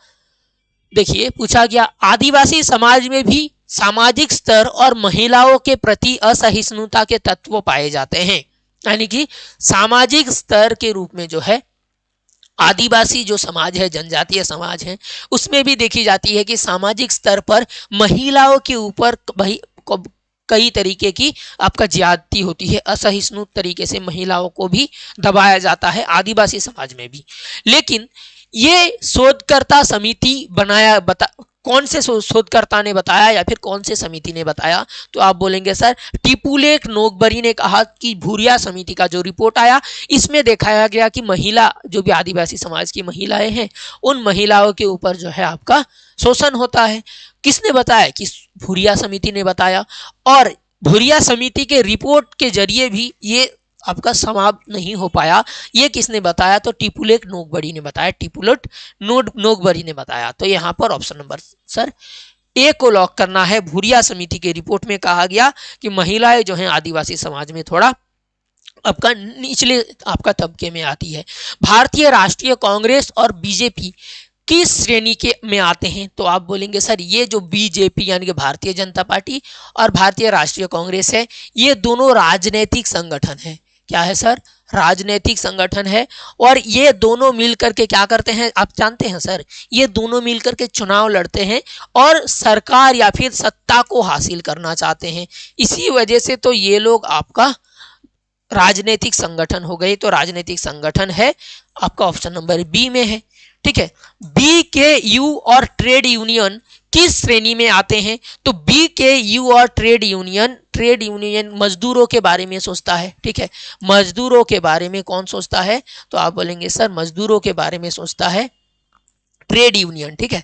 देखिए पूछा गया आदिवासी समाज में भी सामाजिक स्तर और महिलाओं के प्रति असहिष्णुता के तत्व पाए जाते हैं। यानी कि सामाजिक स्तर के रूप में जो है आदिवासी जो समाज है, जनजातीय समाज है, उसमें भी देखी जाती है कि सामाजिक स्तर पर महिलाओं के ऊपर कई तरीके की आपका ज्यादती होती है। असहिष्णु तरीके से महिलाओं को भी दबाया जाता है आदिवासी समाज में भी। लेकिन ये शोधकर्ता समिति कौन से शोधकर्ता ने बताया या फिर कौन से समिति ने बताया? तो आप बोलेंगे सर टिपुलेक नोकबरी ने कहा कि भूरिया समिति का जो रिपोर्ट आया इसमें दिखाया गया कि महिला जो भी आदिवासी समाज की महिलाएं हैं उन महिलाओं के ऊपर जो है आपका शोषण होता है। किसने बताया? कि भूरिया समिति ने बताया। और भूरिया समिति के रिपोर्ट के जरिए भी ये आपका समाप्त नहीं हो पाया। ये किसने बताया? तो टिपुलेक नोकबरी ने बताया। टिपुलेक नोकबरी ने बताया। तो यहाँ पर ऑप्शन नंबर सर ए को लॉक करना है। भूरिया समिति के रिपोर्ट में कहा गया कि महिलाएं जो हैं आदिवासी समाज में थोड़ा आपका निचले आपका तबके में आती है। भारतीय राष्ट्रीय कांग्रेस और बीजेपी किस श्रेणी के में आते हैं? तो आप बोलेंगे सर ये जो बीजेपी यानी कि भारतीय जनता पार्टी और भारतीय राष्ट्रीय कांग्रेस है ये दोनों राजनीतिक संगठन है। क्या है सर? राजनीतिक संगठन है। और ये दोनों मिलकर के क्या करते हैं आप जानते हैं सर? ये दोनों मिलकर के चुनाव लड़ते हैं और सरकार या फिर सत्ता को हासिल करना चाहते हैं। इसी वजह से तो ये लोग आपका राजनीतिक संगठन हो गए। तो राजनीतिक संगठन है आपका ऑप्शन नंबर बी में है। ठीक है, बी के यू और ट्रेड यूनियन किस श्रेणी में आते हैं? तो बी के यू और ट्रेड यूनियन मजदूरों के बारे में सोचता है। ठीक है, मजदूरों के बारे में कौन सोचता है? तो आप बोलेंगे सर मजदूरों के बारे में सोचता है ट्रेड यूनियन। ठीक है,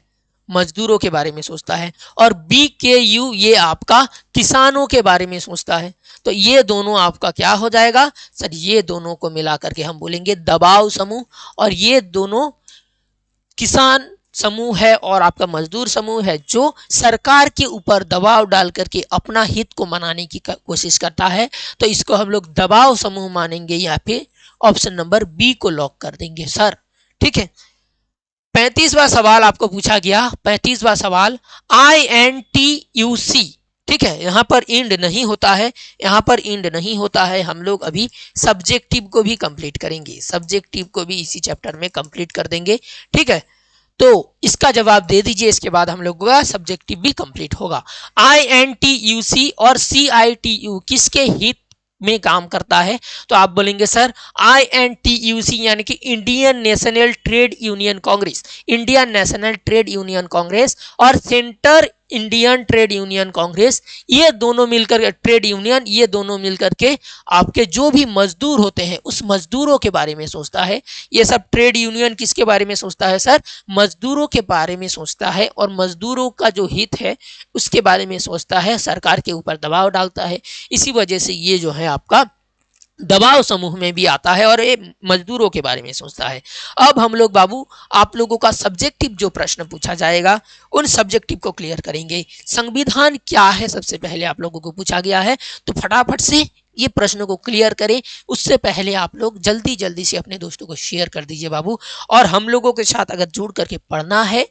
मजदूरों के बारे में सोचता है। और बी के यू ये आपका किसानों के बारे में सोचता है। तो ये दोनों आपका क्या हो जाएगा सर? ये दोनों को मिला करके हम बोलेंगे दबाव समूह। और ये दोनों किसान समूह है और आपका मजदूर समूह है जो सरकार के ऊपर दबाव डाल करके अपना हित को मनाने की कोशिश करता है। तो इसको हम लोग दबाव समूह मानेंगे। यहाँ पे ऑप्शन नंबर बी को लॉक कर देंगे सर। ठीक है, 35वां सवाल आपको पूछा गया। 35वां सवाल INTUC ठीक है, यहाँ पर इंड नहीं होता है, यहाँ पर इंड नहीं होता है। हम लोग अभी सब्जेक्टिव को भी कंप्लीट करेंगे, सब्जेक्टिव को भी इसी चैप्टर में कंप्लीट कर देंगे। ठीक है, तो इसका जवाब दे दीजिए, इसके बाद हम लोगों का सब्जेक्टिव भी कंप्लीट होगा। INTUC और CITU किसके हित में काम करता है? तो आप बोलेंगे सर INTUC यानी कि Indian National Trade Union Congress, Indian National Trade Union Congress और Centre Indian Trade Union Congress, ये दोनों मिलकर ट्रेड यूनियन, ये दोनों मिलकर के आपके जो भी मजदूर होते हैं उस मजदूरों के बारे में सोचता है। ये सब ट्रेड यूनियन किसके बारे में सोचता है सर? मजदूरों के बारे में सोचता है, और मजदूरों का जो हित है उसके बारे में सोचता है, सरकार के ऊपर दबाव डालता है। इसी वजह से ये जो है आपका दबाव समूह में भी आता है और ये मजदूरों के बारे में सोचता है। अब हम लोग बाबू आप लोगों का सब्जेक्टिव जो प्रश्न पूछा जाएगा उन सब्जेक्टिव को क्लियर करेंगे। संविधान क्या है सबसे पहले आप लोगों को पूछा गया है, तो फटाफट से ये प्रश्न को क्लियर करें। उससे पहले आप लोग जल्दी जल्दी से अपने दोस्तों को शेयर कर दीजिए बाबू, और हम लोगों के साथ अगर जुड़ करके पढ़ना है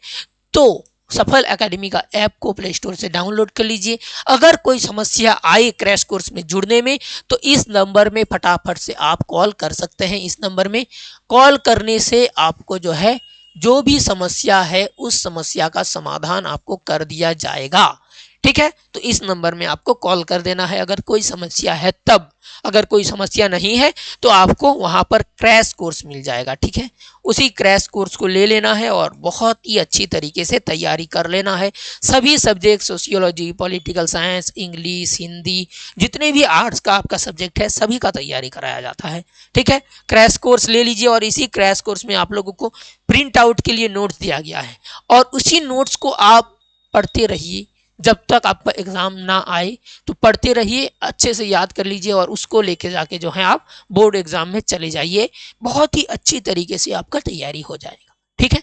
तो सफल एकेडमी का ऐप को प्ले स्टोर से डाउनलोड कर लीजिए। अगर कोई समस्या आए क्रैश कोर्स में जुड़ने में तो इस नंबर में फटाफट से आप कॉल कर सकते हैं। इस नंबर में कॉल करने से आपको जो है जो भी समस्या है उस समस्या का समाधान आपको कर दिया जाएगा। ठीक है, तो इस नंबर में आपको कॉल कर देना है अगर कोई समस्या है तब। अगर कोई समस्या नहीं है तो आपको वहां पर क्रैश कोर्स मिल जाएगा। ठीक है, उसी क्रैश कोर्स को ले लेना है और बहुत ही अच्छी तरीके से तैयारी कर लेना है। सभी subject sociology, political science, English, Hindi, जितने भी आर्ट्स का आपका सब्जेक्ट है सभी का तैयारी कराया जाता है। ठीक है, क्रैश कोर्स ले लीजिए और इसी क्रैश कोर्स में आप लोगों को प्रिंट आउट के लिए नोट्स दिया गया है और उसी नोट्स को आप पढ़ते रहिए जब तक आपका एग्जाम ना आए। तो पढ़ते रहिए, अच्छे से याद कर लीजिए और उसको लेके जाके जो है आप बोर्ड एग्जाम में चले जाइए। बहुत ही अच्छी तरीके से आपका तैयारी हो जाएगा। ठीक है,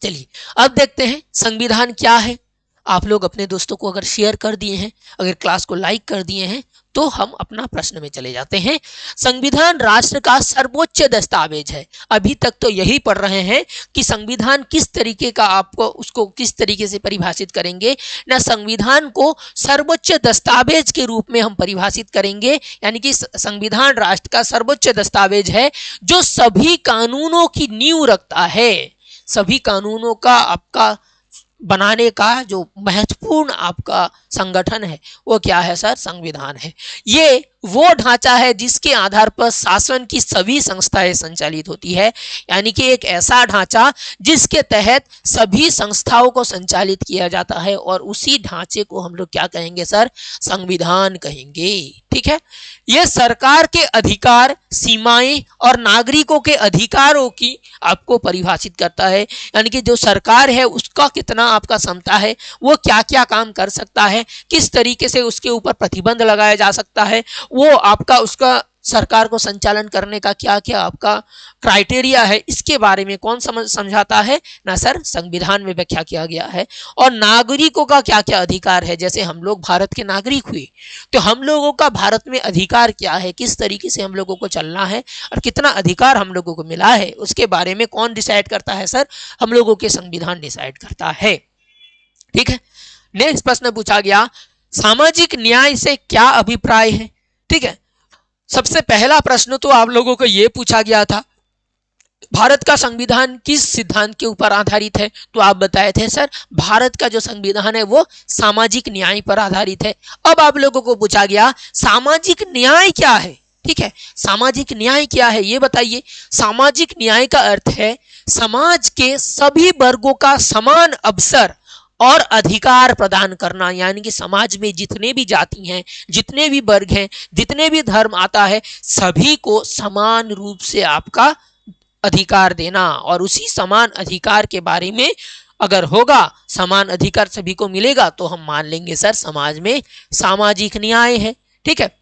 चलिए अब देखते हैं संविधान क्या है। आप लोग अपने दोस्तों को अगर शेयर कर दिए हैं, अगर क्लास को लाइक कर दिए हैं, तो हम अपना प्रश्न में चले जाते हैं। संविधान राष्ट्र का सर्वोच्च दस्तावेज है। अभी तक तो यही पढ़ रहे हैं कि संविधान किस तरीके का, आपको उसको किस तरीके से परिभाषित करेंगे ना। संविधान को सर्वोच्च दस्तावेज के रूप में हम परिभाषित करेंगे, यानी कि संविधान राष्ट्र का सर्वोच्च दस्तावेज है जो सभी कानूनों की नींव रखता है। सभी कानूनों का आपका बनाने का जो महत्वपूर्ण आपका संगठन है वो क्या है सर? संविधान है। ये वो ढांचा है जिसके आधार पर शासन की सभी संस्थाएं संचालित होती है, यानी कि एक ऐसा ढांचा जिसके तहत सभी संस्थाओं को संचालित किया जाता है और उसी ढांचे को हम लोग क्या कहेंगे सर? संविधान कहेंगे। ठीक है, यह सरकार के अधिकार, सीमाएं और नागरिकों के अधिकारों की आपको परिभाषित करता है, यानी कि जो सरकार है उसका कितना आपका क्षमता है, वो क्या क्या काम कर सकता है, किस तरीके से उसके ऊपर प्रतिबंध लगाया जा सकता है, वो आपका उसका सरकार को संचालन करने का क्या क्या आपका क्राइटेरिया है, इसके बारे में कौन समझाता है ना सर? संविधान में व्याख्या किया गया है। और नागरिकों का क्या क्या अधिकार है, जैसे हम लोग भारत के नागरिक हुए तो हम लोगों का भारत में अधिकार क्या है, किस तरीके से हम लोगों को चलना है और कितना अधिकार हम लोगों को मिला है, उसके बारे में कौन डिसाइड करता है सर? हम लोगों के संविधान डिसाइड करता है। ठीक है, नेक्स्ट प्रश्न पूछा गया, सामाजिक न्याय से क्या अभिप्राय है? ठीक है, सबसे पहला प्रश्न तो आप लोगों को यह पूछा गया था, भारत का संविधान किस सिद्धांत के ऊपर आधारित है? तो आप बताए थे सर भारत का जो संविधान है वो सामाजिक न्याय पर आधारित है। अब आप लोगों को पूछा गया सामाजिक न्याय क्या है? ठीक है, सामाजिक न्याय क्या है ये बताइए। सामाजिक न्याय का अर्थ है समाज के सभी वर्गों का समान अवसर और अधिकार प्रदान करना, यानी कि समाज में जितने भी जाति हैं, जितने भी वर्ग हैं, जितने भी धर्म आता है, सभी को समान रूप से आपका अधिकार देना। और उसी समान अधिकार के बारे में अगर होगा, समान अधिकार सभी को मिलेगा, तो हम मान लेंगे सर समाज में सामाजिक न्याय है। ठीक है,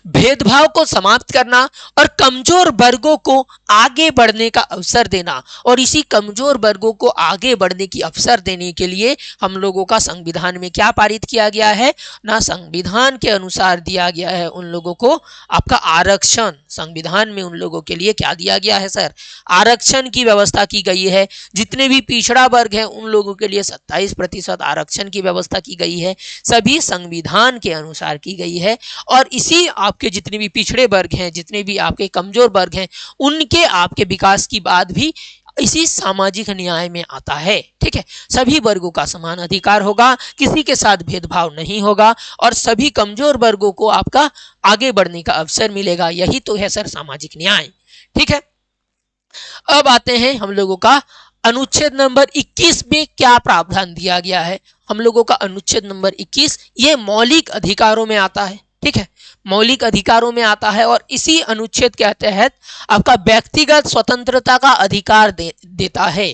भेदभाव को समाप्त करना और कमजोर वर्गों को आगे बढ़ने का अवसर देना। और इसी कमजोर वर्गों को आगे बढ़ने की अवसर देने के लिए हम लोगों का संविधान में क्या पारित किया गया है ना, संविधान के अनुसार दिया गया है उन लोगों को आपका आरक्षण। संविधान में उन लोगों के लिए क्या दिया गया है सर, आरक्षण की व्यवस्था की गई है। जितने भी पिछड़ा वर्ग है उन लोगों के लिए 27% आरक्षण की व्यवस्था की गई है, सभी संविधान के अनुसार की गई है। और इसी आपके जितने भी पिछड़े वर्ग हैं, जितने भी आपके कमजोर वर्ग हैं, उनके आपके विकास की बात भी इसी सामाजिक न्याय में आता है। ठीक है, सभी वर्गों का समान अधिकार होगा, किसी के साथ भेदभाव नहीं होगा और सभी कमजोर वर्गों को आपका आगे बढ़ने का अवसर मिलेगा। यही तो है सर सामाजिक न्याय। ठीक है, अब आते हैं हम लोगों का अनुच्छेद नंबर 21 में क्या प्रावधान दिया गया है। हम लोगों का अनुच्छेद नंबर 21 ये मौलिक अधिकारों में आता है। ठीक है, मौलिक अधिकारों में आता है और इसी अनुच्छेद के तहत आपका व्यक्तिगत स्वतंत्रता का अधिकार देता है।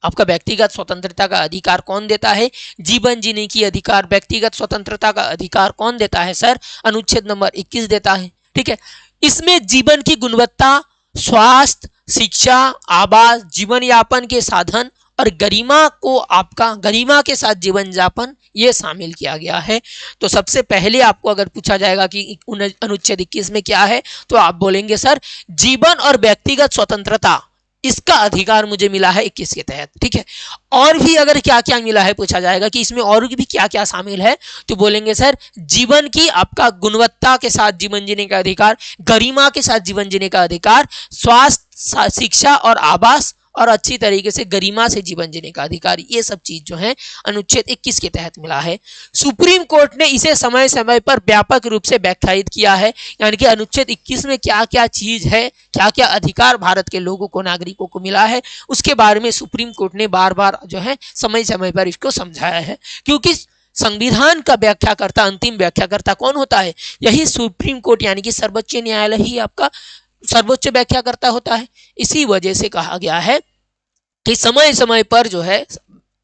आपका व्यक्तिगत स्वतंत्रता का अधिकार कौन देता है, जीवन जीने की अधिकार, व्यक्तिगत स्वतंत्रता का अधिकार कौन देता है सर, अनुच्छेद नंबर 21 देता है। ठीक है, इसमें जीवन की गुणवत्ता, स्वास्थ्य, शिक्षा, आवास, जीवन यापन के साधन और गरिमा को आपका गरिमा के साथ जीवन यापन ये शामिल किया गया है। तो सबसे पहले आपको अगर पूछा जाएगा कि अनुच्छेद 21 में क्या है, तो आप बोलेंगे सर जीवन और व्यक्तिगत स्वतंत्रता, इसका अधिकार मुझे मिला है 21 के तहत। ठीक है, और भी अगर क्या क्या मिला है पूछा जाएगा कि इसमें और भी क्या क्या शामिल है, तो बोलेंगे सर जीवन की आपका गुणवत्ता के साथ जीवन जीने का अधिकार, गरिमा के साथ जीवन जीने का अधिकार, स्वास्थ्य, शिक्षा और आवास और अच्छी तरीके से गरिमा से जीवन जीने का अधिकार, ये सब चीज जो है अनुच्छेद 21 के तहत मिला है। सुप्रीम कोर्ट ने इसे समय समय पर व्यापक रूप से व्याख्यायित किया है, यानी कि अनुच्छेद 21 में क्या क्या चीज है, क्या क्या अधिकार भारत के लोगों को, नागरिकों को मिला है, उसके बारे में सुप्रीम कोर्ट ने बार बार जो है समय समय पर इसको समझाया है। क्योंकि संविधान का व्याख्याकर्ता, अंतिम व्याख्याकर्ता कौन होता है, यही सुप्रीम कोर्ट यानी कि सर्वोच्च न्यायालय ही आपका सर्वोच्च व्याख्याकर्ता होता है। इसी वजह से कहा गया है कि समय समय पर जो है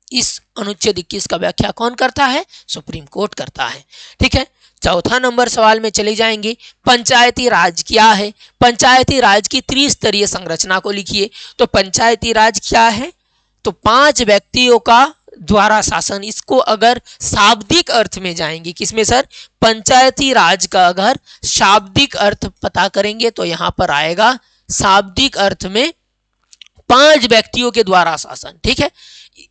इस अनुच्छेद 21 का व्याख्या कौन करता है, सुप्रीम कोर्ट करता है। ठीक है, चौथा नंबर सवाल में चले जाएंगे, पंचायती राज क्या है। पंचायती राज की त्रिस्तरीय संरचना को लिखिए। तो पंचायती राज क्या है, तो 5 व्यक्तियों का द्वारा शासन। इसको अगर शाब्दिक अर्थ में जाएंगे, किसमें सर, पंचायती राज का अगर शाब्दिक अर्थ पता करेंगे तो यहां पर आएगा शाब्दिक अर्थ में 5 व्यक्तियों के द्वारा शासन। ठीक है,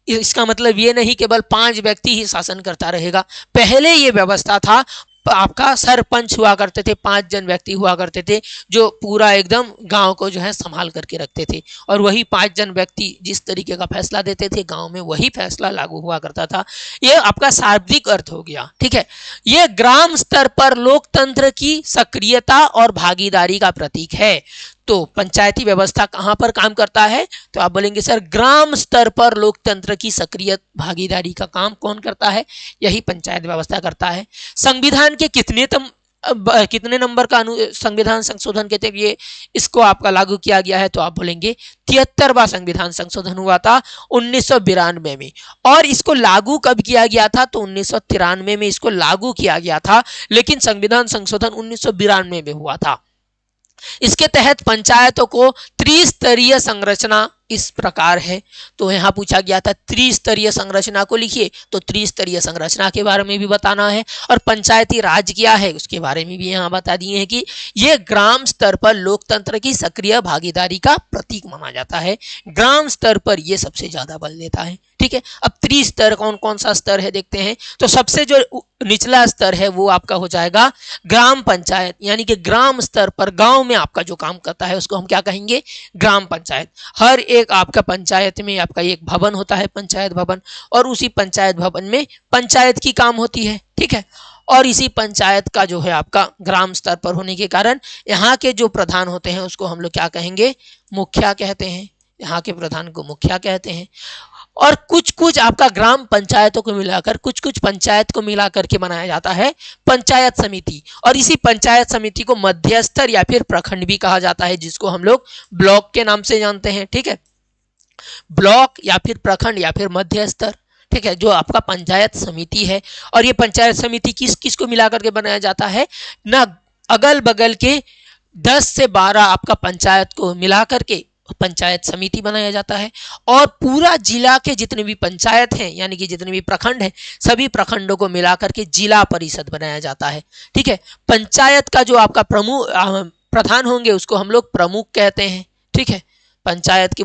इसका मतलब ये नहीं केवल 5 व्यक्ति ही शासन करता रहेगा। पहले ये व्यवस्था था, आपका सरपंच हुआ करते थे, 5 जन व्यक्ति हुआ करते थे जो पूरा एकदम गांव को जो है संभाल करके रखते थे, और वही 5 जन व्यक्ति जिस तरीके का फैसला देते थे गांव में वही फैसला लागू हुआ करता था। ये आपका शाब्दिक अर्थ हो गया। ठीक है, ये ग्राम स्तर पर लोकतंत्र की सक्रियता और भागीदारी का प्रतीक है। तो पंचायती व्यवस्था कहां पर काम करता है, तो आप बोलेंगे सर ग्राम स्तर पर लोकतंत्र की सक्रिय भागीदारी का काम कौन करता है, यही पंचायत व्यवस्था करता है। संविधान के कितने नंबर का संविधान संशोधन के तहत ये इसको आपका लागू किया गया है, तो आप बोलेंगे 73वां संविधान संशोधन हुआ था 1992 में। और इसको लागू कब किया गया था, तो 1993 में इसको लागू किया गया था, लेकिन संविधान संशोधन 1992 में हुआ था। इसके तहत पंचायतों को त्रिस्तरीय संरचना इस प्रकार है। तो यहां पूछा गया था त्रिस्तरीय संरचना को लिखिए, तो त्रिस्तरीय संरचना के बारे में भी बताना है, और पंचायती राज क्या है उसके बारे में भी यहां बता दिए हैं कि यह ग्राम स्तर पर लोकतंत्र की सक्रिय भागीदारी का प्रतीक माना जाता है। ग्राम स्तर पर यह सबसे ज्यादा बल देता है। ठीक है, अब त्रिस्तर कौन कौन सा स्तर है देखते हैं। तो सबसे जो निचला स्तर है वो आपका हो जाएगा ग्राम पंचायत, यानी कि ग्राम स्तर पर गांव में आपका जो काम करता है उसको हम क्या कहेंगे, ग्राम पंचायत। हर एक आपका पंचायत में आपका एक भवन होता है, पंचायत भवन, और उसी पंचायत भवन में पंचायत की काम होती है। ठीक है, और इसी पंचायत का जो है आपका ग्राम स्तर पर होने के कारण यहाँ के जो प्रधान होते हैं उसको हम लोग क्या कहेंगे, मुखिया कहते हैं। यहाँ के प्रधान को मुखिया कहते हैं। और कुछ कुछ आपका ग्राम पंचायतों को मिलाकर, कुछ कुछ पंचायत को मिलाकर के बनाया जाता है पंचायत समिति, और इसी पंचायत समिति को मध्यस्तर या फिर प्रखंड भी कहा जाता है, जिसको हम लोग ब्लॉक के नाम से जानते हैं। ठीक है, ब्लॉक या फिर प्रखंड या फिर मध्यस्तर। ठीक है, जो आपका पंचायत समिति है, और ये पंचायत समिति किस किस को मिलाकर के बनाया जाता है ना, अगल बगल के 10 से 12 आपका पंचायत को मिला करके पंचायत समिति बनाया जाता है और पूरा जिला के जितने भी पंचायत हैं यानी कि जितने भी प्रखंड हैं सभी प्रखंडों को मिला करके जिला परिषद बनाया जाता है। ठीक है, पंचायत का जो आपका प्रधान होंगे उसको हम लोग प्रमुख कहते हैं। ठीक है, पंचायत के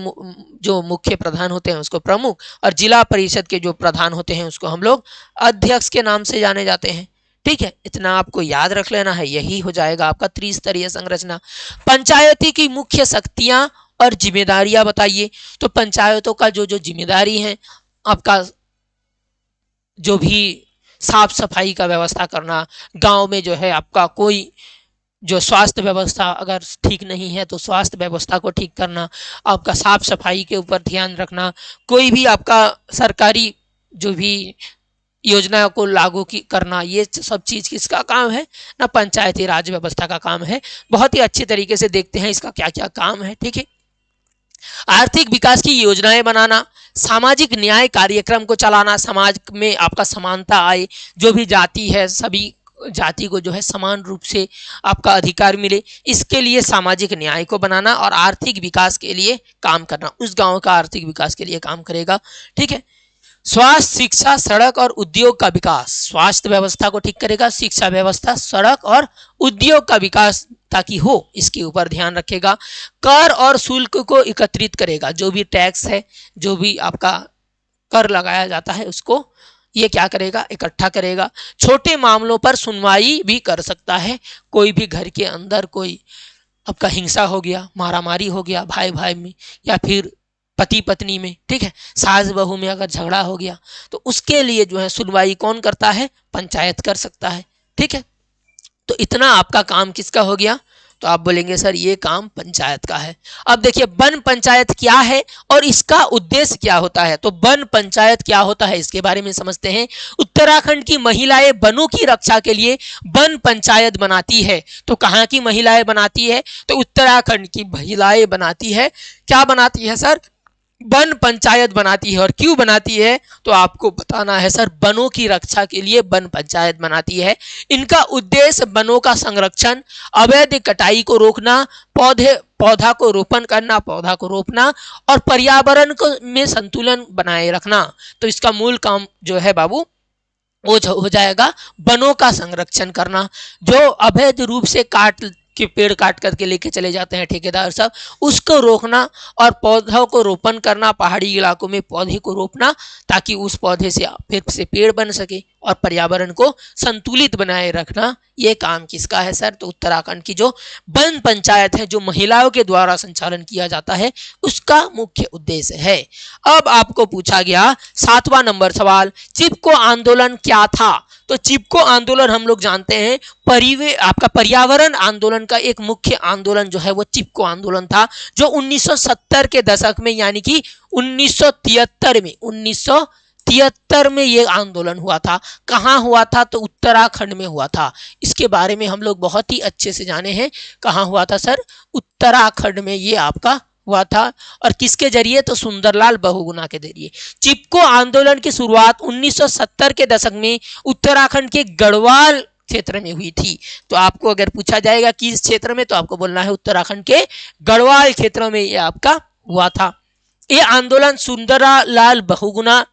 जो मुख्य प्रधान होते हैं उसको प्रमुख और जिला परिषद के जो प्रधान होते हैं उसको हम लोग अध्यक्ष के नाम से जाने जाते हैं। ठीक है, इतना आपको याद रख लेना है, यही हो जाएगा आपका त्रिस्तरीय संरचना। पंचायती की मुख्य शक्तियां और जिम्मेदारियां बताइए। तो पंचायतों का जो जो जिम्मेदारी है, आपका जो भी साफ सफाई का व्यवस्था करना, गांव में जो है आपका कोई जो स्वास्थ्य व्यवस्था अगर ठीक नहीं है तो स्वास्थ्य व्यवस्था को ठीक करना, आपका साफ सफाई के ऊपर ध्यान रखना, कोई भी आपका सरकारी जो भी योजना को लागू करना, ये सब चीज किसका काम है ना, पंचायती राज व्यवस्था का काम है। बहुत ही अच्छे तरीके से देखते हैं इसका क्या क्या काम है। ठीक है, आर्थिक विकास की योजनाएं बनाना, सामाजिक न्याय कार्यक्रम को चलाना, समाज में आपका समानता आए, जो भी जाति है सभी जाति को जो है समान रूप से आपका अधिकार मिले, इसके लिए सामाजिक न्याय को बनाना और आर्थिक विकास के लिए काम करना, उस गांव का आर्थिक विकास के लिए काम करेगा। ठीक है, स्वास्थ्य, शिक्षा, सड़क और उद्योग का विकास, स्वास्थ्य व्यवस्था को ठीक करेगा, शिक्षा व्यवस्था, सड़क और उद्योग का विकास ताकि हो इसके ऊपर ध्यान रखेगा। कर और शुल्क को एकत्रित करेगा, जो भी टैक्स है, जो भी आपका कर लगाया जाता है उसको ये क्या करेगा, इकट्ठा करेगा। छोटे मामलों पर सुनवाई भी कर सकता है, कोई भी घर के अंदर कोई आपका हिंसा हो गया, मारामारी हो गया भाई भाई में या फिर पति पत्नी में, ठीक है, सास बहू में अगर झगड़ा हो गया तो उसके लिए जो है सुनवाई कौन करता है, पंचायत कर सकता है। ठीक है, तो इतना आपका काम किसका हो गया, तो आप बोलेंगे सर ये काम पंचायत का है। अब देखिए वन पंचायत क्या है और इसका उद्देश्य क्या होता है। तो वन पंचायत क्या होता है इसके बारे में समझते हैं। उत्तराखंड की महिलाएं वनों की रक्षा के लिए वन पंचायत बनाती है। तो कहाँ की महिलाएं बनाती है, तो उत्तराखंड की महिलाएं बनाती है। क्या बनाती है सर, वन पंचायत बनाती है। और क्यों बनाती है, तो आपको बताना है सर, वनों की रक्षा के लिए वन पंचायत बनाती है। इनका उद्देश्य वनों का संरक्षण, अवैध कटाई को रोकना, पौधा को रोपण करना, पौधा को रोपना और पर्यावरण को में संतुलन बनाए रखना। तो इसका मूल काम जो है बाबू वो हो जाएगा वनों का संरक्षण करना। जो अवैध रूप से पेड़ काट करके लेके चले जाते हैं ठेकेदार सब, उसको रोकना और पौधों को रोपण करना, पहाड़ी इलाकों में पौधे को रोपना ताकि उस पौधे से फिर से पेड़ बन सके और पर्यावरण को संतुलित बनाए रखना, ये काम किसका है सर, तो उत्तराखंड की जो वन पंचायत है, जो महिलाओं के द्वारा संचालन किया जाता है, उसका मुख्य उद्देश्य है। अब आपको पूछा गया 7वां नंबर सवाल, चिपको आंदोलन क्या था। तो चिपको आंदोलन हम लोग जानते हैं आपका पर्यावरण आंदोलन का एक मुख्य आंदोलन जो है वो चिपको आंदोलन था, जो 1970 के दशक में यानी कि 1973 में ये आंदोलन हुआ था। कहाँ हुआ था, तो उत्तराखंड में हुआ था। इसके बारे में हम लोग बहुत ही अच्छे से जाने हैं, कहाँ हुआ था सर, उत्तराखंड में ये आपका हुआ था। और किसके जरिए, तो सुंदरलाल बहुगुणा के जरिए। चिपको आंदोलन की शुरुआत 1970 के दशक में उत्तराखंड के गढ़वाल क्षेत्र में हुई थी। तो आपको अगर पूछा जाएगा किस क्षेत्र में, तो आपको बोलना है उत्तराखंड के गढ़वाल क्षेत्र में ये आपका हुआ था। ये आंदोलन सुंदरलाल बहुगुणा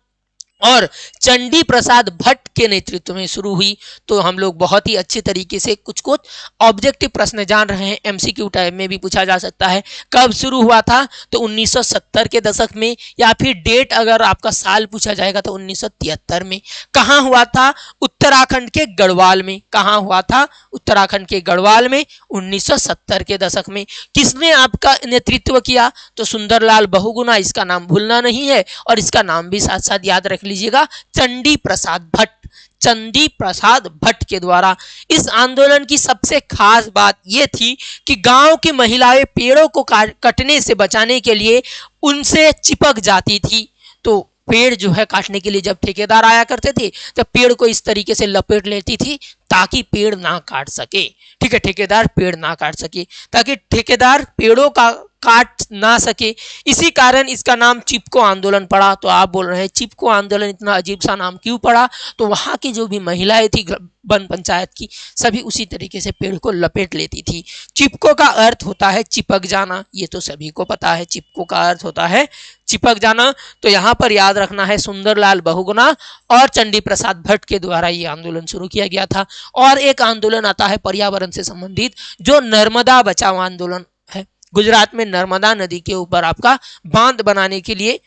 और चंडी प्रसाद भट्ट के नेतृत्व में शुरू हुई। तो हम लोग बहुत ही अच्छे तरीके से कुछ कुछ ऑब्जेक्टिव प्रश्न जान रहे हैं, एमसीक्यू टाइप में भी पूछा जा सकता है। कब शुरू हुआ था, तो 1970 के दशक में, या फिर डेट अगर आपका साल पूछा जाएगा तो 1973 में। कहाँ हुआ था, उत्तराखंड के गढ़वाल में। कहाँ हुआ था, उत्तराखंड के गढ़वाल में 1970 के दशक में। किसने आपका नेतृत्व किया, तो सुंदरलाल बहुगुणा, इसका नाम भूलना नहीं है और इसका नाम भी साथ साथ याद रख लीजिएगा, चंडी प्रसाद भट्ट। चंडी प्रसाद भट्ट के द्वारा। इस आंदोलन की सबसे खास बात यह थी कि गांव की महिलाएं पेड़ों को कटने से बचाने के लिए उनसे चिपक जाती थी। तो पेड़ जो है काटने के लिए जब ठेकेदार आया करते थे तो पेड़ को इस तरीके से लपेट लेती थी ताकि पेड़ ना काट सके। ठीक है, ठेकेदार पेड़ ना काट सके, ताकि ठेकेदार पेड़ों का काट ना सके। इसी कारण इसका नाम चिपको आंदोलन पड़ा। तो आप बोल रहे हैं चिपको आंदोलन इतना अजीब सा नाम क्यों पड़ा? तो वहां की जो भी महिलाएं थी वन पंचायत की, सभी उसी तरीके से पेड़ को लपेट लेती थी। चिपको का अर्थ होता है चिपक जाना, ये तो सभी को पता है। चिपको का अर्थ होता है चिपक जाना। तो यहाँ पर याद रखना है सुंदरलाल बहुगुणा और चंडी प्रसाद भट्ट के द्वारा ये आंदोलन शुरू किया गया था। और एक आंदोलन आता है पर्यावरण से संबंधित, जो नर्मदा बचाओ आंदोलन है। गुजरात में नर्मदा नदी के ऊपर आपका बांध बनाने के लिए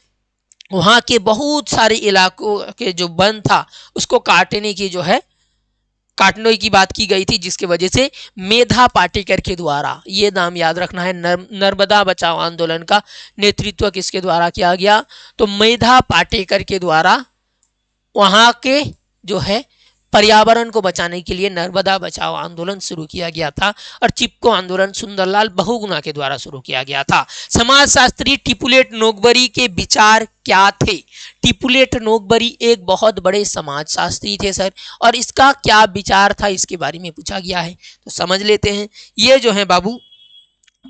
वहां के बहुत सारे इलाकों के जो वन था उसको काटने की काटने की बात की गई थी, जिसकी वजह से मेधा पाटेकर के द्वारा, ये नाम याद रखना है, नर्मदा बचाओ आंदोलन का नेतृत्व किसके द्वारा किया गया? तो मेधा पाटेकर के द्वारा वहां के जो है पर्यावरण को बचाने के लिए नर्मदा बचाओ आंदोलन शुरू किया गया था। और चिपको आंदोलन सुंदरलाल बहुगुणा के द्वारा शुरू किया गया था। समाजशास्त्री टिपुलेट नोगबरी के विचार क्या थे? टिपुलेट नोगबरी एक बहुत बड़े समाजशास्त्री थे सर, और इसका क्या विचार था इसके बारे में पूछा गया है, तो समझ लेते हैं। ये जो है बाबू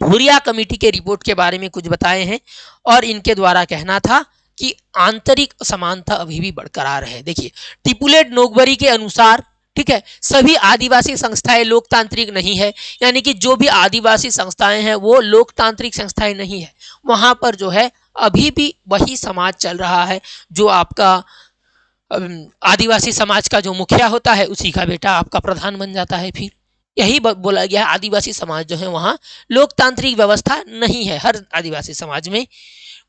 भूरिया कमेटी के रिपोर्ट के बारे में कुछ बताए हैं, और इनके द्वारा कहना था कि आंतरिक असमानता अभी भी बरकरार है। देखिए, टिपुलेट नोगबरी के अनुसार, ठीक है, सभी आदिवासी संस्थाएं लोकतांत्रिक नहीं है, यानी कि जो भी आदिवासी संस्थाएं हैं वो लोकतांत्रिक संस्थाएं नहीं है। वहां पर जो है अभी भी वही समाज चल रहा है, जो आपका आदिवासी समाज का जो मुखिया होता है उसी का बेटा आपका प्रधान बन जाता है। फिर यही बोला गया है, आदिवासी समाज जो है वहां लोकतांत्रिक व्यवस्था नहीं है हर आदिवासी समाज में।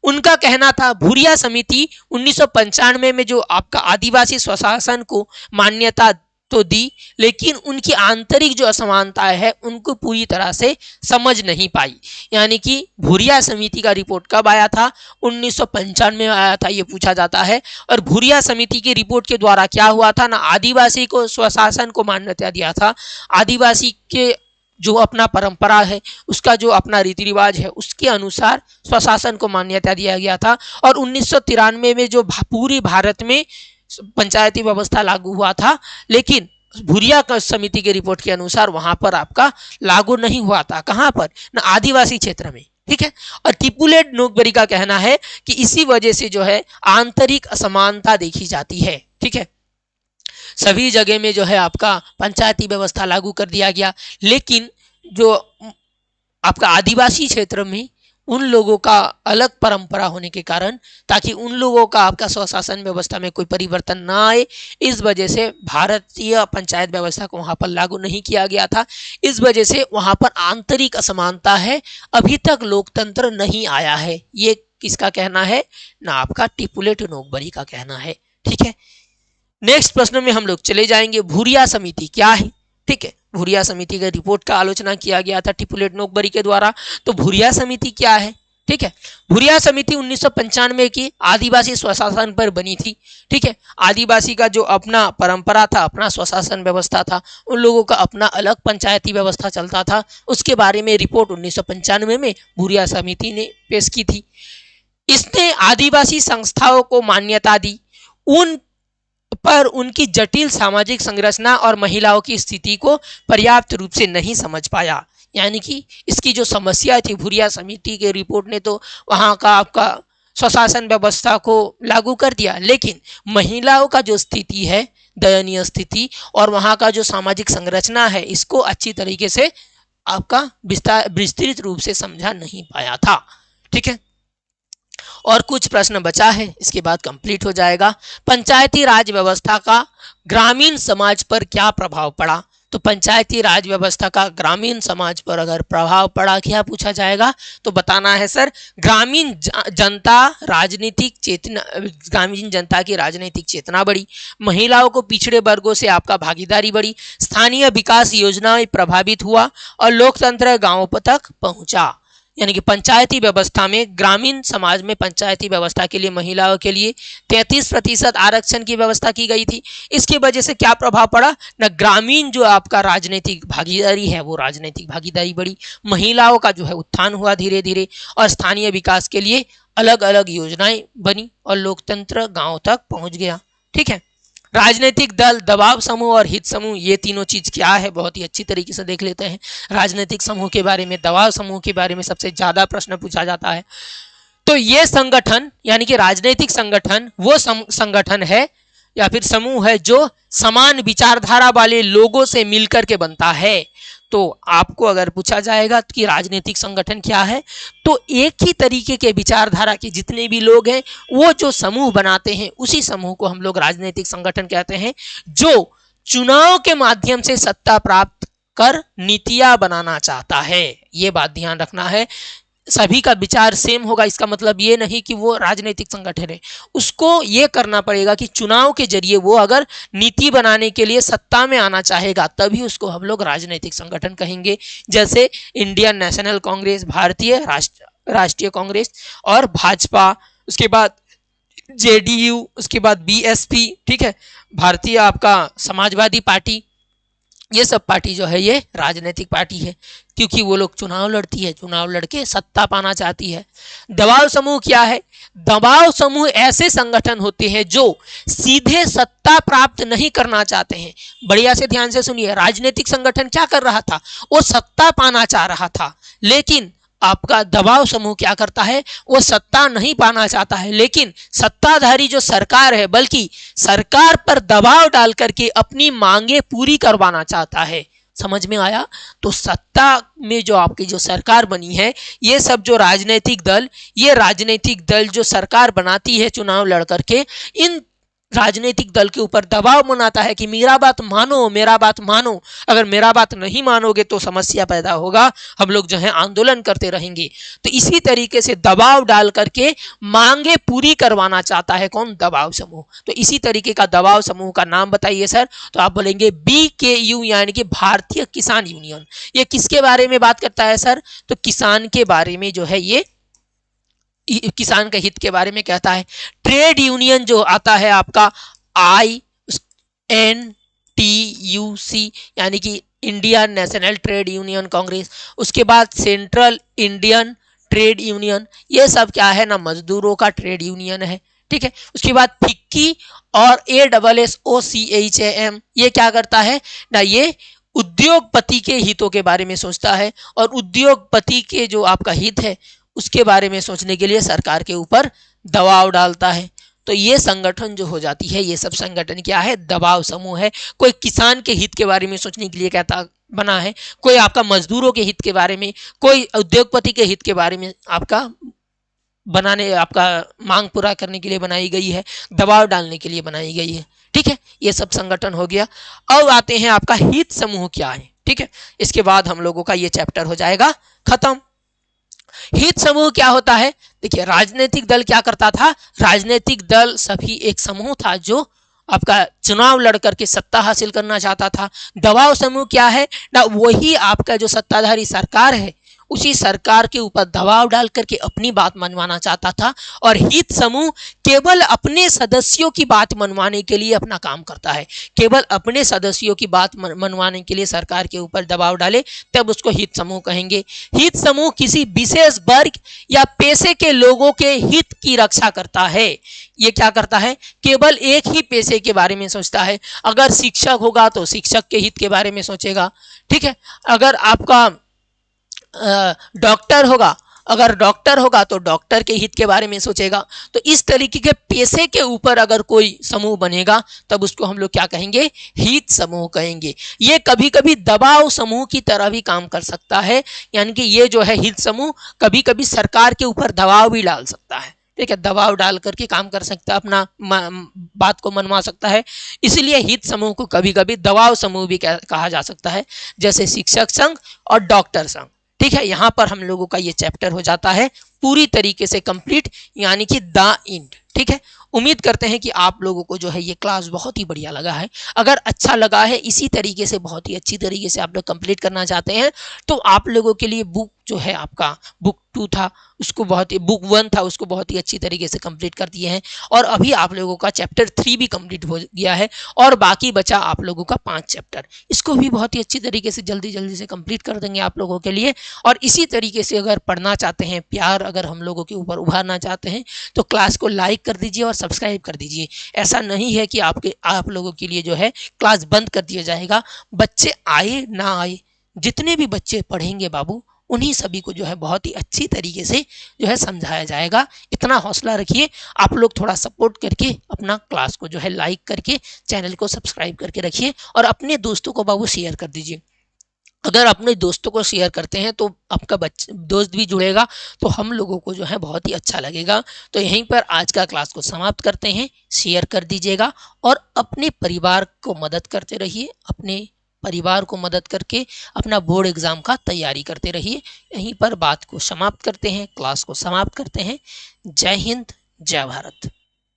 उनका कहना था भूरिया समिति 1995 में जो आपका आदिवासी स्वशासन को मान्यता तो दी, लेकिन उनकी आंतरिक जो असमानताएं है उनको पूरी तरह से समझ नहीं पाई। यानी कि भूरिया समिति का रिपोर्ट कब आया था? 1995 में आया था, ये पूछा जाता है। और भूरिया समिति की रिपोर्ट के द्वारा क्या हुआ था ना, आदिवासी को स्वशासन को मान्यता दिया था। आदिवासी के जो अपना परंपरा है, उसका जो अपना रीति रिवाज है, उसके अनुसार स्वशासन को मान्यता दिया गया था। और 1993 में जो पूरी भारत में पंचायती व्यवस्था लागू हुआ था, लेकिन भूरिया समिति के रिपोर्ट के अनुसार वहां पर आपका लागू नहीं हुआ था। कहां पर? ना आदिवासी क्षेत्र में। ठीक है, और टिपुलेट नोगबरी का कहना है कि इसी वजह से जो है आंतरिक असमानता देखी जाती है। ठीक है, सभी जगह में जो है आपका पंचायती व्यवस्था लागू कर दिया गया, लेकिन जो आपका आदिवासी क्षेत्र में उन लोगों का अलग परंपरा होने के कारण, ताकि उन लोगों का आपका स्वशासन व्यवस्था में कोई परिवर्तन ना आए, इस वजह से भारतीय पंचायत व्यवस्था को वहां पर लागू नहीं किया गया था। इस वजह से वहां पर आंतरिक असमानता है, अभी तक लोकतंत्र नहीं आया है। ये किसका कहना है? ना आपका टिपुलेट नोगबरी का कहना है। ठीक है, नेक्स्ट प्रश्न में हम लोग चले जाएंगे। भूरिया समिति क्या है? ठीक है, भूरिया समिति का रिपोर्ट का आलोचना किया गया था टिपुलेट नोगबरी के द्वारा। तो भूरिया समिति क्या है? ठीक है, भूरिया समिति 1995 की आदिवासी स्वशासन पर बनी थी। ठीक है, आदिवासी का जो अपना परंपरा था, अपना स्वशासन व्यवस्था था, उन लोगों का अपना अलग पंचायती व्यवस्था चलता था, उसके बारे में रिपोर्ट 1995 में भूरिया समिति ने पेश की थी। इसने आदिवासी संस्थाओं को मान्यता दी, उन पर उनकी जटिल सामाजिक संरचना और महिलाओं की स्थिति को पर्याप्त रूप से नहीं समझ पाया। यानी कि इसकी जो समस्या थी, भूरिया समिति के रिपोर्ट ने तो वहां का आपका स्वशासन व्यवस्था को लागू कर दिया, लेकिन महिलाओं का जो स्थिति है, दयनीय स्थिति, और वहां का जो सामाजिक संरचना है, इसको अच्छी तरीके से आपका विस्तृत रूप से समझा नहीं पाया था। ठीक है, और कुछ प्रश्न बचा है, इसके बाद कंप्लीट हो जाएगा। पंचायती राज व्यवस्था का ग्रामीण समाज पर क्या प्रभाव पड़ा? तो पंचायती राज व्यवस्था का ग्रामीण समाज पर अगर प्रभाव पड़ा, क्या पूछा जाएगा? तो बताना है सर, ग्रामीण जनता की राजनीतिक चेतना बढ़ी, महिलाओं को पिछड़े वर्गों से आपका भागीदारी बढ़ी, स्थानीय विकास योजनाएं प्रभावित हुआ, और लोकतंत्र गांवों तक पहुंचा। यानी कि पंचायती व्यवस्था में, ग्रामीण समाज में पंचायती व्यवस्था के लिए महिलाओं के लिए 33% आरक्षण की व्यवस्था की गई थी। इसकी वजह से क्या प्रभाव पड़ा ना, ग्रामीण जो आपका राजनीतिक भागीदारी है, वो राजनीतिक भागीदारी बढ़ी, महिलाओं का जो है उत्थान हुआ धीरे धीरे, और स्थानीय विकास के लिए अलग अलग योजनाएं बनी, और लोकतंत्र गांव तक पहुंच गया। ठीक है, राजनीतिक दल, दबाव समूह और हित समूह, ये तीनों चीज क्या है बहुत ही अच्छी तरीके से देख लेते हैं। राजनीतिक समूह के बारे में, दबाव समूह के बारे में सबसे ज्यादा प्रश्न पूछा जाता है। तो ये संगठन यानी कि राजनीतिक संगठन वो संगठन है या फिर समूह है जो समान विचारधारा वाले लोगों से मिलकर के बनता है। तो आपको अगर पूछा जाएगा कि राजनीतिक संगठन क्या है, तो एक ही तरीके के विचारधारा के जितने भी लोग हैं वो जो समूह बनाते हैं उसी समूह को हम लोग राजनीतिक संगठन कहते हैं, जो चुनाव के माध्यम से सत्ता प्राप्त कर नीतियां बनाना चाहता है। ये बात ध्यान रखना है। सभी का विचार सेम होगा इसका मतलब ये नहीं कि वो राजनीतिक संगठन है। उसको ये करना पड़ेगा कि चुनाव के जरिए वो अगर नीति बनाने के लिए सत्ता में आना चाहेगा तभी उसको हम लोग राजनीतिक संगठन कहेंगे। जैसे इंडियन नेशनल कांग्रेस, भारतीय राष्ट्रीय कांग्रेस और भाजपा, उसके बाद जेडीयू, उसके बाद बीएसपी, ठीक है, भारतीय आपका समाजवादी पार्टी, ये सब पार्टी जो है ये राजनीतिक पार्टी है क्योंकि वो लोग चुनाव लड़ती है, चुनाव लड़के सत्ता पाना चाहती है। दबाव समूह क्या है? दबाव समूह ऐसे संगठन होते हैं जो सीधे सत्ता प्राप्त नहीं करना चाहते हैं। बढ़िया से ध्यान से सुनिए, राजनीतिक संगठन क्या कर रहा था? वो सत्ता पाना चाह रहा था, लेकिन आपका दबाव समूह क्या करता है? वो सत्ता नहीं पाना चाहता है, लेकिन सत्ताधारी जो सरकार है बल्कि सरकार पर दबाव डाल करके अपनी मांगे पूरी करवाना चाहता है। समझ में आया? तो सत्ता में जो आपकी जो सरकार बनी है, ये सब जो राजनीतिक दल, ये राजनीतिक दल जो सरकार बनाती है चुनाव लड़ करके, इन राजनीतिक दल के ऊपर दबाव बनाता है कि मेरा बात मानो, मेरा बात मानो। अगर मेरा बात नहीं मानोगे तो समस्या पैदा होगा, हम लोग जो है आंदोलन करते रहेंगे। तो इसी तरीके से दबाव डाल करके मांगे पूरी करवाना चाहता है कौन? दबाव समूह। तो इसी तरीके का दबाव समूह का नाम बताइए सर। तो आप बोलेंगे BKU यानी कि भारतीय किसान यूनियन। ये किसके बारे में बात करता है सर? तो किसान के बारे में जो है, ये किसान के हित के बारे में कहता है। ट्रेड यूनियन जो आता है आपका INTUC यानी कि Indian National Trade Union Congress, उसके बाद सेंट्रल इंडियन ट्रेड यूनियन, ये सब क्या है ना, मजदूरों का ट्रेड यूनियन है, ठीक है। उसके बाद फिक्की और ASSOCHAM, ये क्या करता है ना, ये उद्योगपति के हितों के बारे में सोचता है और उद्योगपति के जो आपका हित है उसके बारे में सोचने के लिए सरकार के ऊपर दबाव डालता है। तो ये संगठन जो हो जाती है, ये सब संगठन क्या है? दबाव समूह है। कोई किसान के हित के बारे में सोचने के लिए कहता बना है, कोई आपका मजदूरों के हित के बारे में, कोई उद्योगपति के हित के बारे में आपका बनाने, आपका मांग पूरा करने के लिए बनाई गई है, दबाव डालने के लिए बनाई गई है, ठीक है। ये सब संगठन हो गया। अब आते हैं आपका हित समूह क्या है, ठीक है। इसके बाद हम लोगों का ये चैप्टर हो जाएगा खत्म। हित समूह क्या होता है? देखिए, राजनीतिक दल क्या करता था? राजनीतिक दल सभी एक समूह था जो आपका चुनाव लड़ करके सत्ता हासिल करना चाहता था। दबाव समूह क्या है ना, वही आपका जो सत्ताधारी सरकार है उसी सरकार के ऊपर दबाव डाल करके अपनी बात मनवाना चाहता था। और हित समूह केवल अपने सदस्यों की बात मनवाने के लिए अपना काम करता है, केवल अपने सदस्यों की बात मनवाने के लिए सरकार के ऊपर दबाव डाले तब उसको हित समूह कहेंगे। हित समूह किसी विशेष वर्ग या पेशे के लोगों के हित की रक्षा करता है। ये क्या करता है? केवल एक ही पेशे के बारे में सोचता है। अगर शिक्षक होगा तो शिक्षक के हित के बारे में सोचेगा, ठीक है। अगर आपका डॉक्टर होगा, अगर डॉक्टर होगा तो डॉक्टर के हित के बारे में सोचेगा। तो इस तरीके के पेशे के ऊपर अगर कोई समूह बनेगा तब उसको हम लोग क्या कहेंगे? हित समूह कहेंगे। ये कभी कभी दबाव समूह की तरह भी काम कर सकता है, यानी कि ये जो है हित समूह कभी कभी सरकार के ऊपर दबाव भी डाल सकता है, ठीक है, दबाव डाल करके काम कर सकता है, अपना बात को मनवा सकता है। इसलिए हित समूह को कभी कभी दबाव समूह भी कहा जा सकता है, जैसे शिक्षक संघ और डॉक्टर संघ, ठीक है। यहां पर हम लोगों का ये चैप्टर हो जाता है पूरी तरीके से कंप्लीट, यानी कि द एंड, ठीक है। उम्मीद करते हैं कि आप लोगों को जो है ये क्लास बहुत ही बढ़िया लगा है। अगर अच्छा लगा है, इसी तरीके से बहुत ही अच्छी तरीके से आप लोग कंप्लीट करना चाहते हैं तो आप लोगों के लिए बुक जो है आपका बुक 2 था उसको बहुत ही, बुक 1 था उसको बहुत ही अच्छी तरीके से कंप्लीट कर दिए हैं। और अभी आप लोगों का चैप्टर 3 भी कंप्लीट हो गया है और बाकी बचा आप लोगों का 5 चैप्टर, इसको भी बहुत ही अच्छी तरीके से जल्दी जल्दी से कंप्लीट कर देंगे आप लोगों के लिए। और इसी तरीके से अगर पढ़ना चाहते हैं, प्यार अगर हम लोगों के ऊपर उभारना चाहते हैं तो क्लास को लाइक कर दीजिए और सब्सक्राइब कर दीजिए। ऐसा नहीं है कि आप लोगों के लिए जो है क्लास बंद कर दिया जाएगा। बच्चे आए ना आए, जितने भी बच्चे पढ़ेंगे बाबू, उन्हीं सभी को जो है बहुत ही अच्छी तरीके से जो है समझाया जाएगा। इतना हौसला रखिए। आप लोग थोड़ा सपोर्ट करके अपना क्लास को जो है लाइक करके चैनल को सब्सक्राइब करके रखिए और अपने दोस्तों को बाबू शेयर कर दीजिए। अगर अपने दोस्तों को शेयर करते हैं तो आपका दोस्त भी जुड़ेगा, तो हम लोगों को जो है बहुत ही अच्छा लगेगा। तो यहीं पर आज का क्लास को समाप्त करते हैं। शेयर कर दीजिएगा और अपने परिवार को मदद करते रहिए। अपने परिवार को मदद करके अपना बोर्ड एग्जाम का तैयारी करते रहिए। यहीं पर बात को समाप्त करते हैं, क्लास को समाप्त करते हैं। जय हिंद, जय भारत।